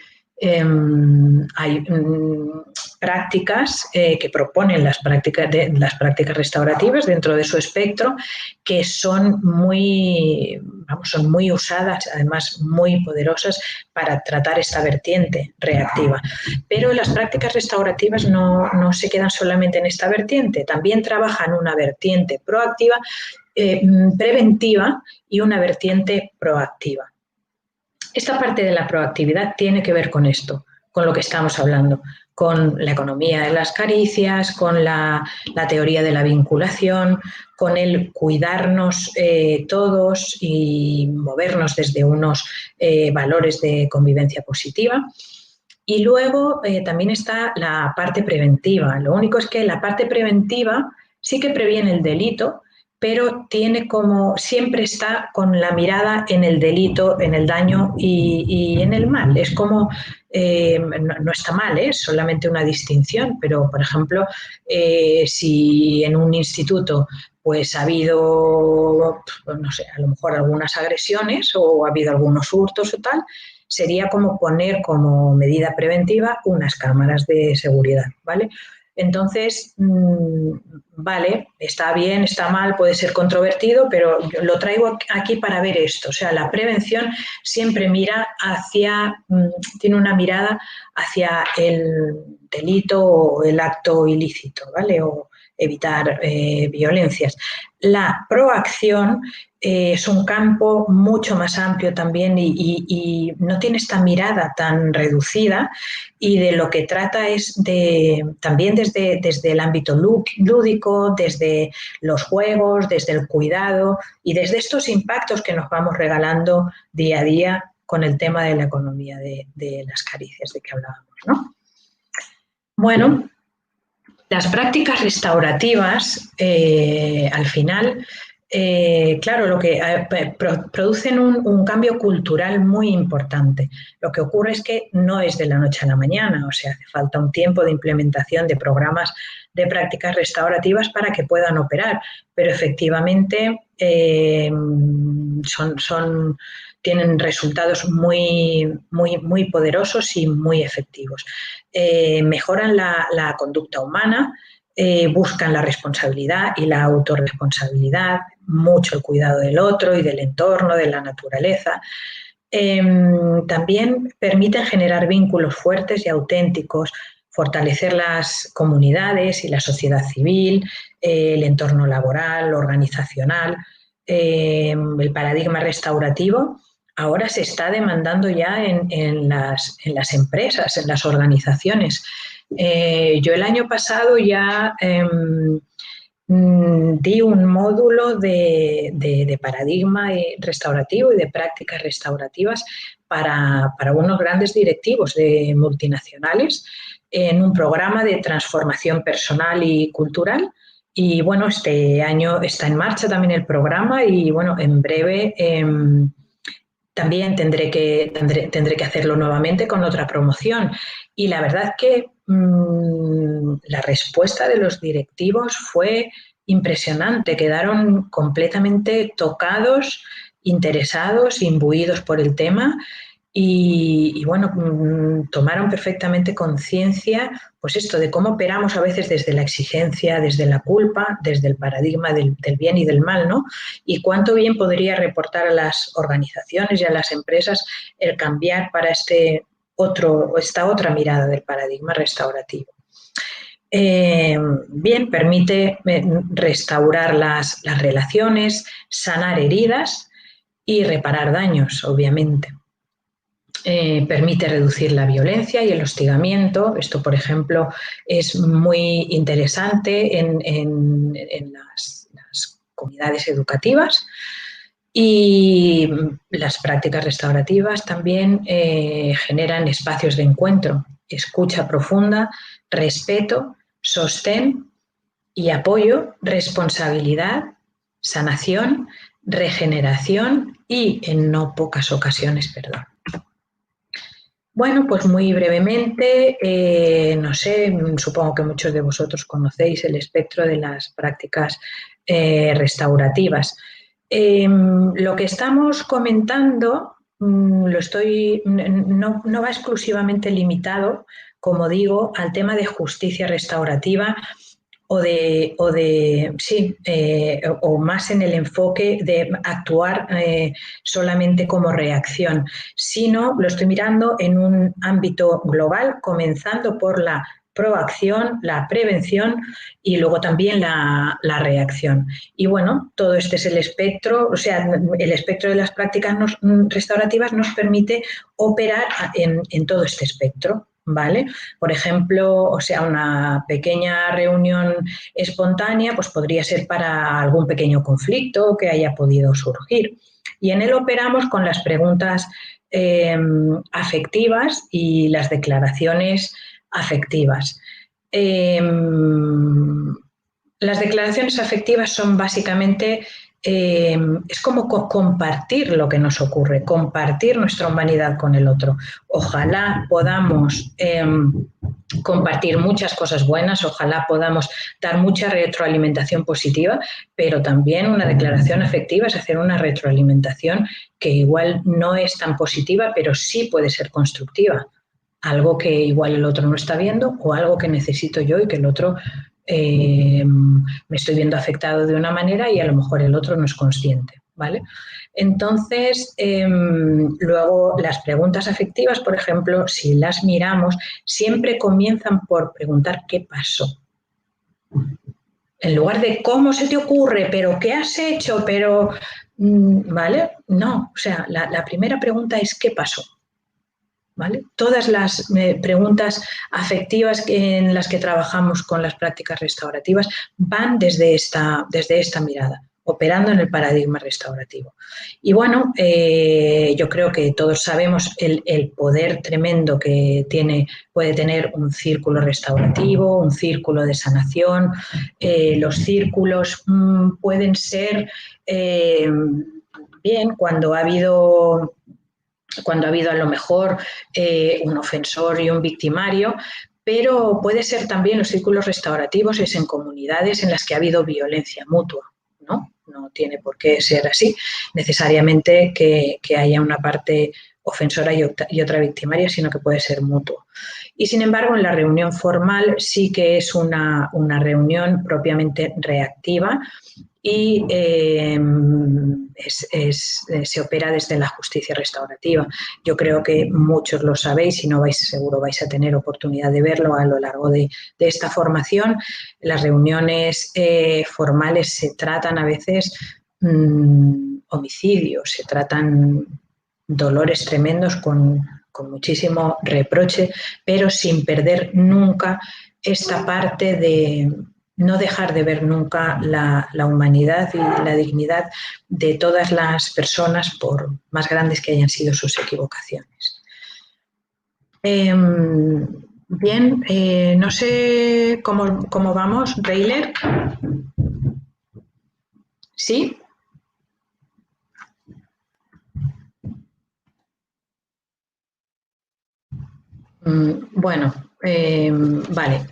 prácticas que proponen las prácticas restaurativas dentro de su espectro que son muy usadas, además muy poderosas para tratar esta vertiente reactiva. Pero las prácticas restaurativas no se quedan solamente en esta vertiente, también trabajan una vertiente proactiva, preventiva y una vertiente proactiva. Esta parte de la proactividad tiene que ver con esto, con lo que estamos hablando, con la economía de las caricias, con la teoría de la vinculación, con el cuidarnos todos y movernos desde unos valores de convivencia positiva. Y luego también está la parte preventiva. Lo único es que la parte preventiva sí que previene el delito, pero siempre está con la mirada en el delito, en el daño y en el mal. Es como, no está mal, es solamente una distinción, pero por ejemplo, si en un instituto pues ha habido, no sé, a lo mejor algunas agresiones o ha habido algunos hurtos o tal, sería como poner como medida preventiva unas cámaras de seguridad, ¿vale? Entonces, vale, está bien, está mal, puede ser controvertido, pero lo traigo aquí para ver esto. O sea, la prevención siempre mira tiene una mirada hacia el delito o el acto ilícito, ¿vale? O evitar violencias. La proacción es un campo mucho más amplio también y no tiene esta mirada tan reducida, y de lo que trata es también desde el ámbito lúdico, desde los juegos, desde el cuidado y desde estos impactos que nos vamos regalando día a día con el tema de la economía de las caricias de que hablábamos, ¿no? Bueno, las prácticas restaurativas, al final, claro, lo que producen un cambio cultural muy importante. Lo que ocurre es que no es de la noche a la mañana, o sea, hace falta un tiempo de implementación de programas de prácticas restaurativas para que puedan operar, pero efectivamente tienen resultados muy poderosos y muy efectivos. Mejoran la conducta humana, buscan la responsabilidad y la autorresponsabilidad, mucho el cuidado del otro y del entorno, de la naturaleza. También permiten generar vínculos fuertes y auténticos, fortalecer las comunidades y la sociedad civil, el entorno laboral, organizacional. El paradigma restaurativo ahora se está demandando ya en las empresas, en las organizaciones. Yo el año pasado ya di un módulo de paradigma restaurativo y de prácticas restaurativas para unos grandes directivos de multinacionales en un programa de transformación personal y cultural. Y bueno, este año está en marcha también el programa y bueno, en breve también tendré que hacerlo nuevamente con otra promoción. Y la verdad que la respuesta de los directivos fue impresionante. Quedaron completamente tocados, interesados, imbuidos por el tema y bueno, tomaron perfectamente conciencia, pues esto de cómo operamos a veces desde la exigencia, desde la culpa, desde el paradigma del bien y del mal, ¿no? Y cuánto bien podría reportar a las organizaciones y a las empresas el cambiar para esta otra mirada del paradigma restaurativo. Bien, permite restaurar las relaciones, sanar heridas y reparar daños, obviamente. Permite reducir la violencia y el hostigamiento. Esto, por ejemplo, es muy interesante en las comunidades educativas. Y las prácticas restaurativas también generan espacios de encuentro, escucha profunda, respeto, sostén y apoyo, responsabilidad, sanación, regeneración y, en no pocas ocasiones, perdón. Bueno, pues muy brevemente, no sé, supongo que muchos de vosotros conocéis el espectro de las prácticas restaurativas. Lo que estamos comentando no va exclusivamente limitado, como digo, al tema de justicia restaurativa o más en el enfoque de actuar solamente como reacción, sino lo estoy mirando en un ámbito global, comenzando por la proacción, la prevención y luego también la reacción. Y bueno, todo este es el espectro, o sea, el espectro de las prácticas restaurativas nos permite operar en todo este espectro. ¿Vale? Por ejemplo, o sea, una pequeña reunión espontánea pues podría ser para algún pequeño conflicto que haya podido surgir. Y en él operamos con las preguntas afectivas y las declaraciones afectivas. Las declaraciones afectivas son básicamente es como compartir lo que nos ocurre, compartir nuestra humanidad con el otro. Ojalá podamos compartir muchas cosas buenas, ojalá podamos dar mucha retroalimentación positiva, pero también una declaración afectiva es hacer una retroalimentación que igual no es tan positiva, pero sí puede ser constructiva. algo que igual el otro no está viendo o algo que necesito yo y que el otro me estoy viendo afectado de una manera y a lo mejor el otro no es consciente, ¿vale? Entonces, luego las preguntas afectivas, por ejemplo, si las miramos, siempre comienzan por preguntar qué pasó. En lugar de cómo se te ocurre, pero qué has hecho, pero, ¿vale? No, o sea, la primera pregunta es qué pasó. ¿Vale? Todas las preguntas afectivas en las que trabajamos con las prácticas restaurativas van desde esta mirada, operando en el paradigma restaurativo. Y bueno, yo creo que todos sabemos el poder tremendo que puede tener un círculo restaurativo, un círculo de sanación. Los círculos pueden ser, bien, cuando ha habido a lo mejor un ofensor y un victimario, pero puede ser también los círculos restaurativos es en comunidades en las que ha habido violencia mutua, ¿no? No tiene por qué ser así, necesariamente que haya una parte ofensora y otra victimaria, sino que puede ser mutuo. Y sin embargo, en la reunión formal sí que es una reunión propiamente reactiva y se opera desde la justicia restaurativa. Yo creo que muchos lo sabéis y seguro vais a tener oportunidad de verlo a lo largo de esta formación. Las reuniones formales se tratan a veces homicidios, se tratan dolores tremendos con muchísimo reproche, pero sin perder nunca esta parte de no dejar de ver nunca la humanidad y la dignidad de todas las personas, por más grandes que hayan sido sus equivocaciones. Bien, no sé cómo vamos, Reiler. ¿Sí? Bueno, vale.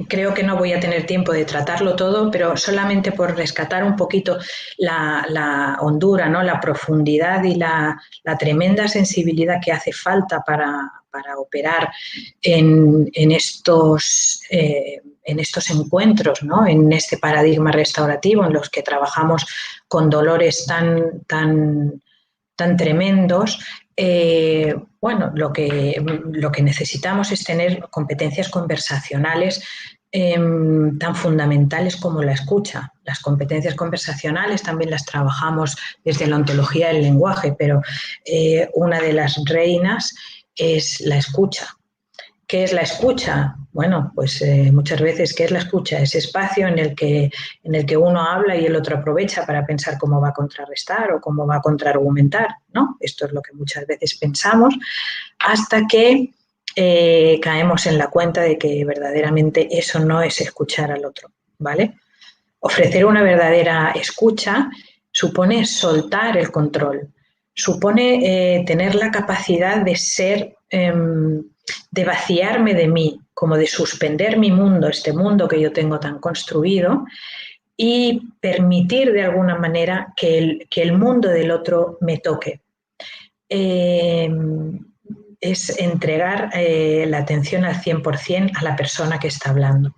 Creo que no voy a tener tiempo de tratarlo todo, pero solamente por rescatar un poquito la hondura, ¿no? La profundidad y la tremenda sensibilidad que hace falta para operar en estos encuentros, ¿no? En este paradigma restaurativo en los que trabajamos con dolores tan tremendos. Bueno, lo que necesitamos es tener competencias conversacionales tan fundamentales como la escucha. Las competencias conversacionales también las trabajamos desde la ontología del lenguaje, pero una de las reinas es la escucha. ¿Qué es la escucha? Bueno, pues muchas veces, ¿qué es la escucha? Ese espacio en el que uno habla y el otro aprovecha para pensar cómo va a contrarrestar o cómo va a contraargumentar, ¿no? Esto es lo que muchas veces pensamos, hasta que caemos en la cuenta de que verdaderamente eso no es escuchar al otro, ¿vale? Ofrecer una verdadera escucha supone soltar el control, supone tener la capacidad de ser, de vaciarme de mí, como de suspender mi mundo, este mundo que yo tengo tan construido, y permitir de alguna manera que el mundo del otro me toque. Es entregar la atención al 100% a la persona que está hablando.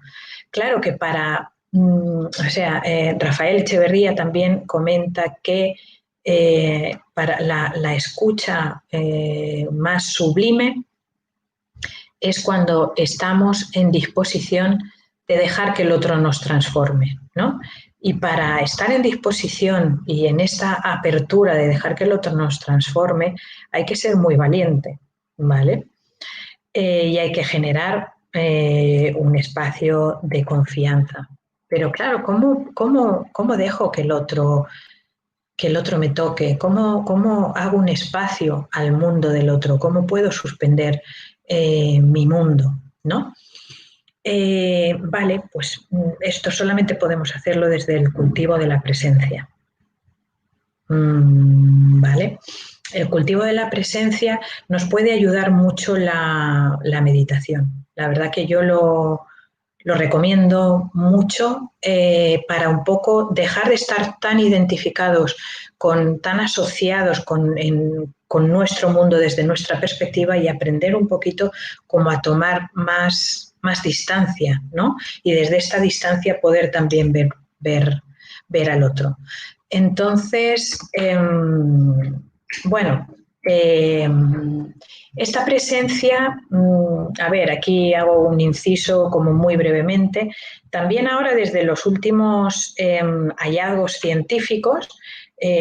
Claro que Rafael Echeverría también comenta que para la escucha más sublime es cuando estamos en disposición de dejar que el otro nos transforme, ¿no? Y para estar en disposición y en esta apertura de dejar que el otro nos transforme, hay que ser muy valiente, ¿vale? Y hay que generar un espacio de confianza. Pero claro, ¿cómo dejo que el otro me toque? ¿Cómo hago un espacio al mundo del otro? ¿Cómo puedo suspender mi mundo? ¿No? Vale, pues esto solamente podemos hacerlo desde el cultivo de la presencia. ¿Vale? El cultivo de la presencia nos puede ayudar mucho la meditación. La verdad que yo lo Lo recomiendo mucho para un poco dejar de estar tan identificados, tan asociados con nuestro mundo desde nuestra perspectiva y aprender un poquito como a tomar más distancia, ¿no? Y desde esta distancia poder también ver al otro. Entonces, bueno, esta presencia, a ver, aquí hago un inciso como muy brevemente, también ahora desde los últimos hallazgos científicos,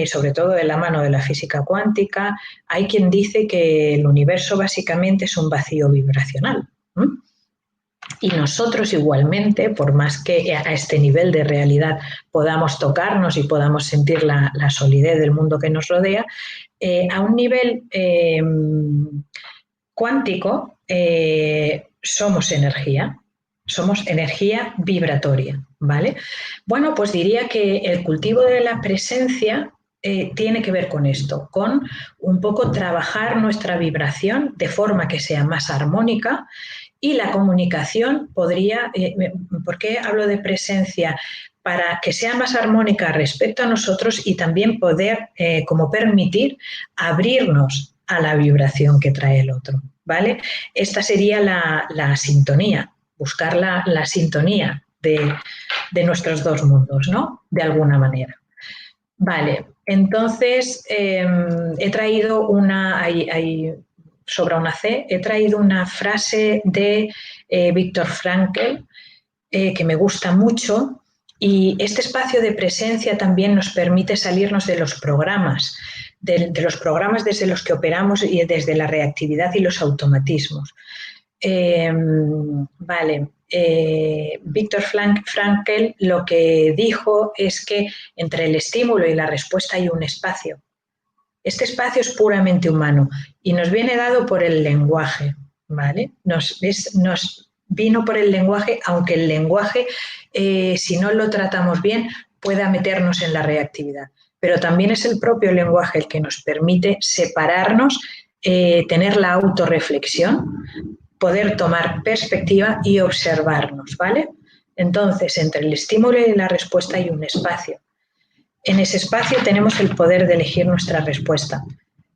sobre todo de la mano de la física cuántica, hay quien dice que el universo básicamente es un vacío vibracional. Y nosotros igualmente, por más que a este nivel de realidad podamos tocarnos y podamos sentir la solidez del mundo que nos rodea, a un nivel cuántico somos energía vibratoria, ¿vale? Bueno, pues diría que el cultivo de la presencia tiene que ver con esto, con un poco trabajar nuestra vibración de forma que sea más armónica. Y la comunicación podría, ¿por qué hablo de presencia? Para que sea más armónica respecto a nosotros y también poder, como permitir, abrirnos a la vibración que trae el otro, ¿vale? Esta sería la sintonía, buscar la sintonía de nuestros dos mundos, ¿no? De alguna manera. Vale, entonces he traído sobra una C, he traído una frase de Viktor Frankl que me gusta mucho y este espacio de presencia también nos permite salirnos de los programas, de los programas desde los que operamos y desde la reactividad y los automatismos. Vale, Viktor Frankl lo que dijo es que entre el estímulo y la respuesta hay un espacio. Este espacio es puramente humano y nos viene dado por el lenguaje, ¿vale? Nos vino por el lenguaje, aunque el lenguaje, si no lo tratamos bien, pueda meternos en la reactividad. Pero también es el propio lenguaje el que nos permite separarnos, tener la autorreflexión, poder tomar perspectiva y observarnos, ¿vale? Entonces, entre el estímulo y la respuesta hay un espacio. En ese espacio tenemos el poder de elegir nuestra respuesta.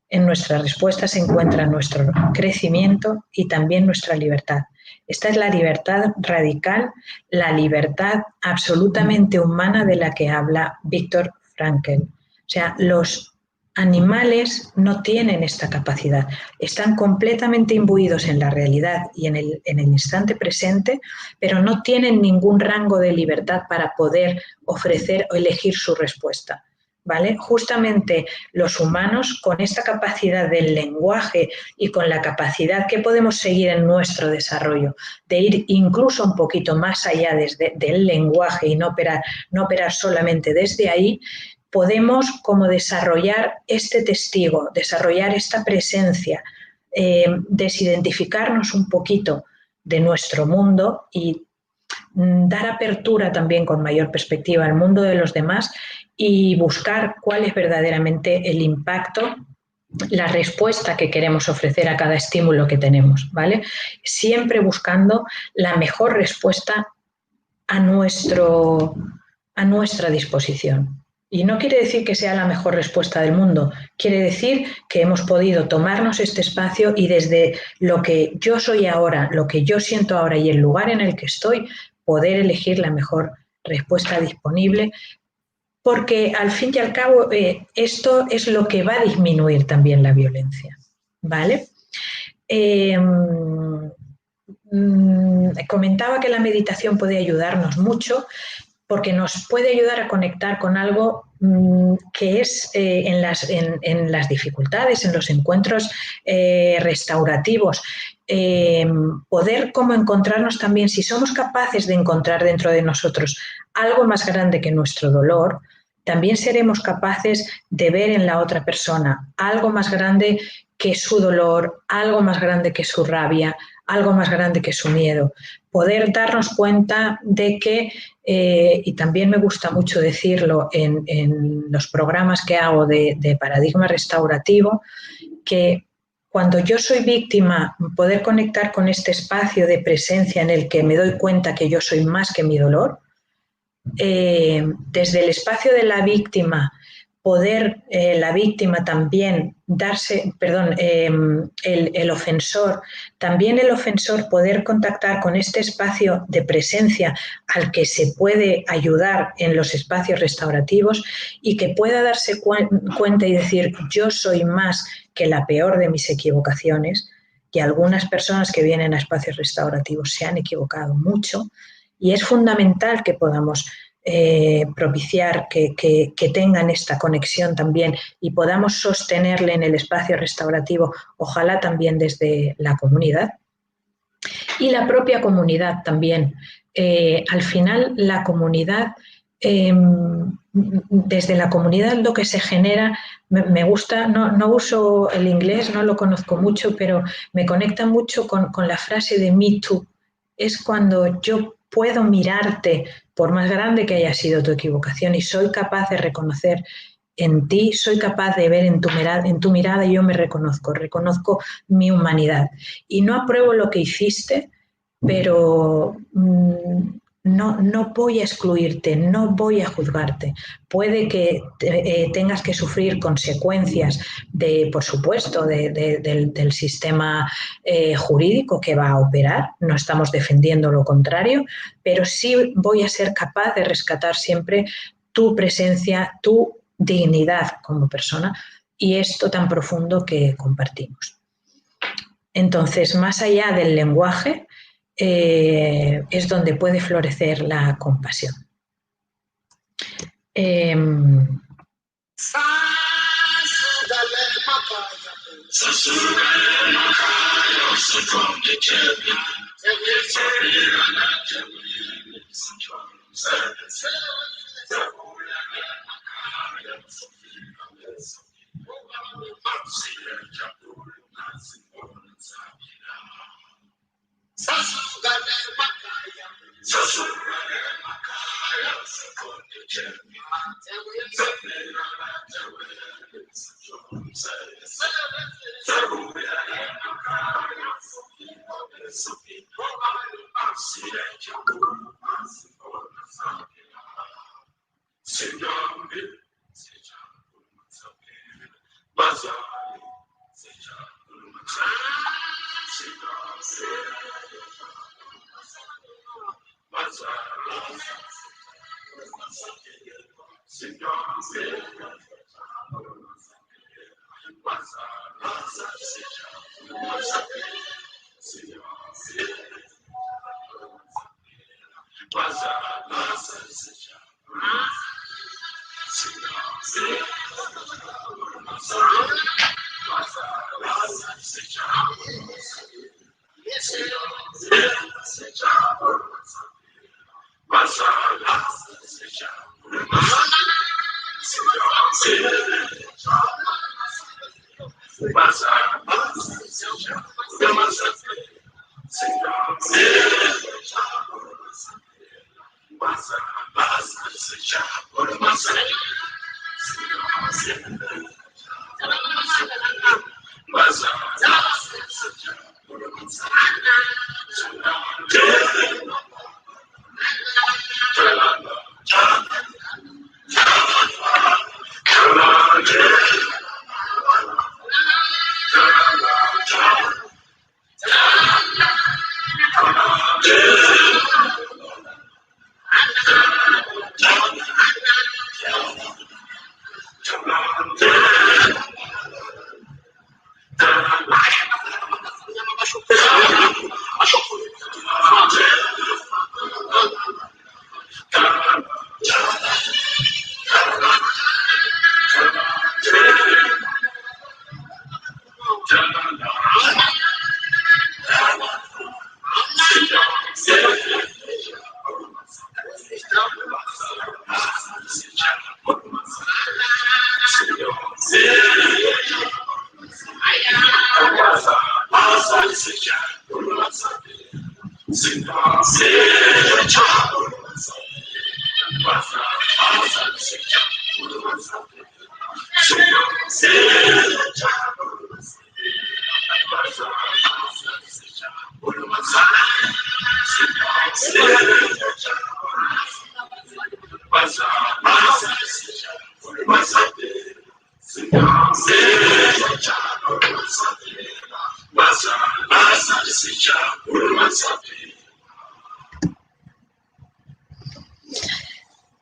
En nuestra respuesta se encuentra nuestro crecimiento y también nuestra libertad. Esta es la libertad radical, la libertad absolutamente humana de la que habla Viktor Frankl. O sea, los animales no tienen esta capacidad, están completamente imbuidos en la realidad y en el instante presente, pero no tienen ningún rango de libertad para poder ofrecer o elegir su respuesta, ¿vale? Justamente los humanos, con esta capacidad del lenguaje y con la capacidad que podemos seguir en nuestro desarrollo, de ir incluso un poquito más allá del lenguaje y no operar solamente desde ahí, podemos como desarrollar este testigo, desarrollar esta presencia, desidentificarnos un poquito de nuestro mundo y dar apertura también con mayor perspectiva al mundo de los demás y buscar cuál es verdaderamente el impacto, la respuesta que queremos ofrecer a cada estímulo que tenemos, ¿vale? Siempre buscando la mejor respuesta a nuestra disposición. Y no quiere decir que sea la mejor respuesta del mundo, quiere decir que hemos podido tomarnos este espacio y desde lo que yo soy ahora, lo que yo siento ahora y el lugar en el que estoy, poder elegir la mejor respuesta disponible, porque al fin y al cabo esto es lo que va a disminuir también la violencia, ¿vale? Comentaba que la meditación puede ayudarnos mucho porque nos puede ayudar a conectar con algo que es en las dificultades, en los encuentros restaurativos, poder como encontrarnos también, si somos capaces de encontrar dentro de nosotros algo más grande que nuestro dolor, también seremos capaces de ver en la otra persona algo más grande que su dolor, algo más grande que su rabia, algo más grande que su miedo. Poder darnos cuenta de que, y también me gusta mucho decirlo en los programas que hago de paradigma restaurativo, que cuando yo soy víctima, poder conectar con este espacio de presencia en el que me doy cuenta que yo soy más que mi dolor, desde el espacio de la víctima, poder la víctima también darse, perdón, el ofensor, también el ofensor poder contactar con este espacio de presencia al que se puede ayudar en los espacios restaurativos y que pueda darse cuenta y decir, yo soy más que la peor de mis equivocaciones, y algunas personas que vienen a espacios restaurativos se han equivocado mucho, y es fundamental que podamos propiciar que tengan esta conexión también y podamos sostenerle en el espacio restaurativo, ojalá también desde la comunidad. Y la propia comunidad también. Al final, la comunidad, desde la comunidad lo que se genera, me gusta, no uso el inglés, no lo conozco mucho, pero me conecta mucho con la frase de Me Too. Es cuando yo puedo mirarte, por más grande que haya sido tu equivocación, y soy capaz de reconocer en ti, soy capaz de ver en tu mirada, yo me reconozco mi humanidad. Y no apruebo lo que hiciste, pero no voy a excluirte, no voy a juzgarte. Puede que tengas que sufrir consecuencias, por supuesto, del sistema jurídico que va a operar. No estamos defendiendo lo contrario, pero sí voy a ser capaz de rescatar siempre tu presencia, tu dignidad como persona y esto tan profundo que compartimos. Entonces, más allá del lenguaje, es donde puede florecer la compasión.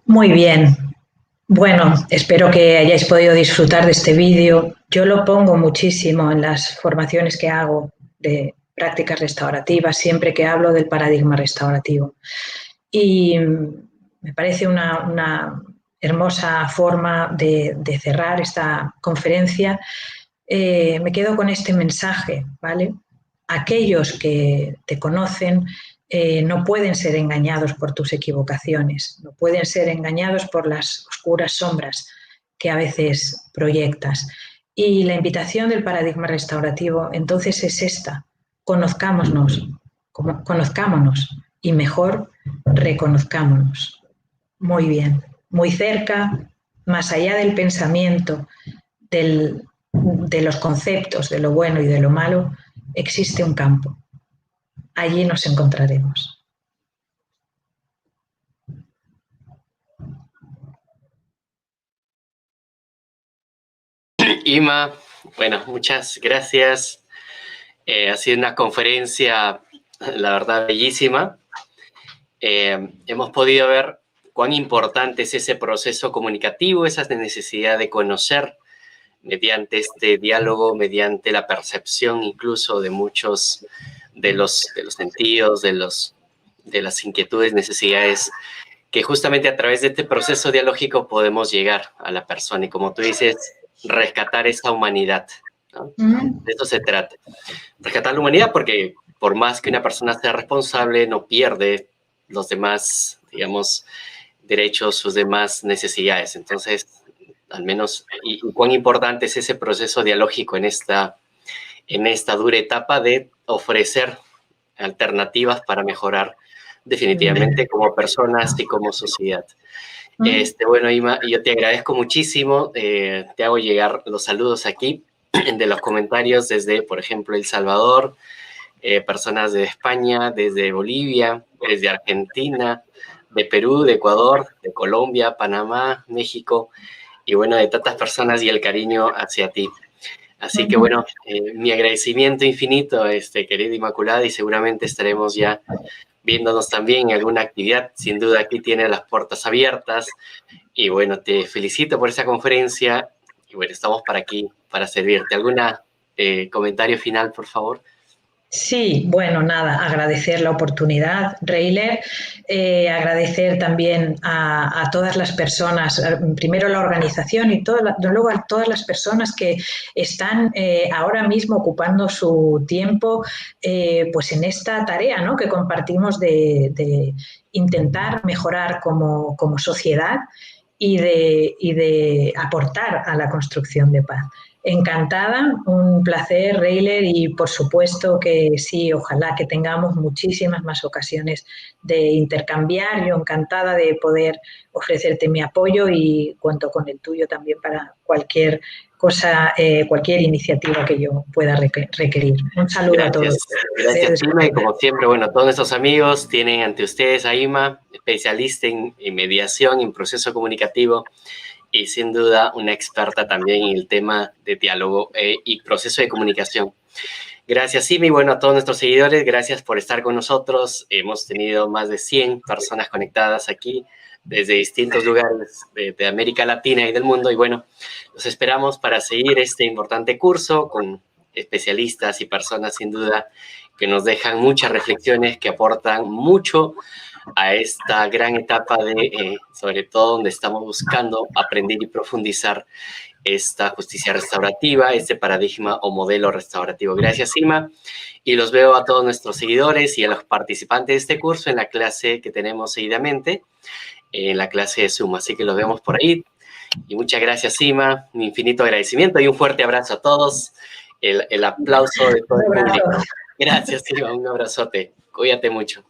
Muy bien. Bueno, espero que hayáis podido disfrutar de este vídeo. Yo lo pongo muchísimo en las formaciones que hago de prácticas restaurativas, siempre que hablo del paradigma restaurativo. Y me parece una hermosa forma de cerrar esta conferencia. Me quedo con este mensaje, ¿vale? Aquellos que te conocen no pueden ser engañados por tus equivocaciones, no pueden ser engañados por las oscuras sombras que a veces proyectas. Y la invitación del paradigma restaurativo entonces es esta: conozcámonos y mejor reconozcámonos. Muy bien, muy cerca, más allá del pensamiento, de los conceptos de lo bueno y de lo malo, existe un campo. Allí nos encontraremos. Ima, bueno, muchas gracias. Ha sido una conferencia, la verdad, bellísima. Hemos podido ver cuán importante es ese proceso comunicativo, esa necesidad de conocer mediante este diálogo, mediante la percepción incluso de muchos de los sentidos, de las inquietudes, necesidades, que justamente a través de este proceso dialógico podemos llegar a la persona y, como tú dices, rescatar esa humanidad, ¿no? De eso se trata. Rescatar la humanidad, porque por más que una persona sea responsable, no pierde los demás, digamos, derechos, sus demás necesidades. Entonces, al menos, y cuán importante es ese proceso dialógico en esta dura etapa de ofrecer alternativas para mejorar definitivamente como personas y como sociedad. Bueno, Ima, yo te agradezco muchísimo. Te hago llegar los saludos aquí de los comentarios desde, por ejemplo, El Salvador, personas de España, desde Bolivia, desde Argentina, de Perú, de Ecuador, de Colombia, Panamá, México, y bueno, de tantas personas y el cariño hacia ti. Así que bueno, mi agradecimiento infinito, querida Inmaculada, y seguramente estaremos ya viéndonos también en alguna actividad. Sin duda aquí tiene las puertas abiertas. Y bueno, te felicito por esa conferencia. Y bueno, estamos para aquí, para servirte. ¿Algún comentario final, por favor? Sí, bueno, nada, agradecer la oportunidad, Reiler, agradecer también a todas las personas, primero la organización y luego a todas las personas que están ahora mismo ocupando su tiempo pues en esta tarea, ¿no?, que compartimos de intentar mejorar como sociedad y de aportar a la construcción de paz. Encantada, un placer, Reiler, y por supuesto que sí, ojalá que tengamos muchísimas más ocasiones de intercambiar. Yo encantada de poder ofrecerte mi apoyo y cuento con el tuyo también para cualquier cosa, cualquier iniciativa que yo pueda requerir. Un saludo a todos. Gracias, Ima, y como siempre, bueno, todos nuestros amigos tienen ante ustedes a Ima, especialista en mediación, en proceso comunicativo, y sin duda una experta también en el tema de diálogo y proceso de comunicación. Gracias, Ima, y bueno, a todos nuestros seguidores, gracias por estar con nosotros. Hemos tenido más de 100 personas conectadas aquí desde distintos lugares de América Latina y del mundo, y bueno, los esperamos para seguir este importante curso con especialistas y personas sin duda que nos dejan muchas reflexiones, que aportan mucho a esta gran etapa de, sobre todo, donde estamos buscando aprender y profundizar esta justicia restaurativa, este paradigma o modelo restaurativo. Gracias, Ima, y los veo a todos nuestros seguidores y a los participantes de este curso en la clase que tenemos seguidamente, en la clase de Zoom, así que los vemos por ahí. Y muchas gracias, Ima, un infinito agradecimiento y un fuerte abrazo a todos, el aplauso de todo el público. Gracias, Ima, un abrazote, cuídate mucho.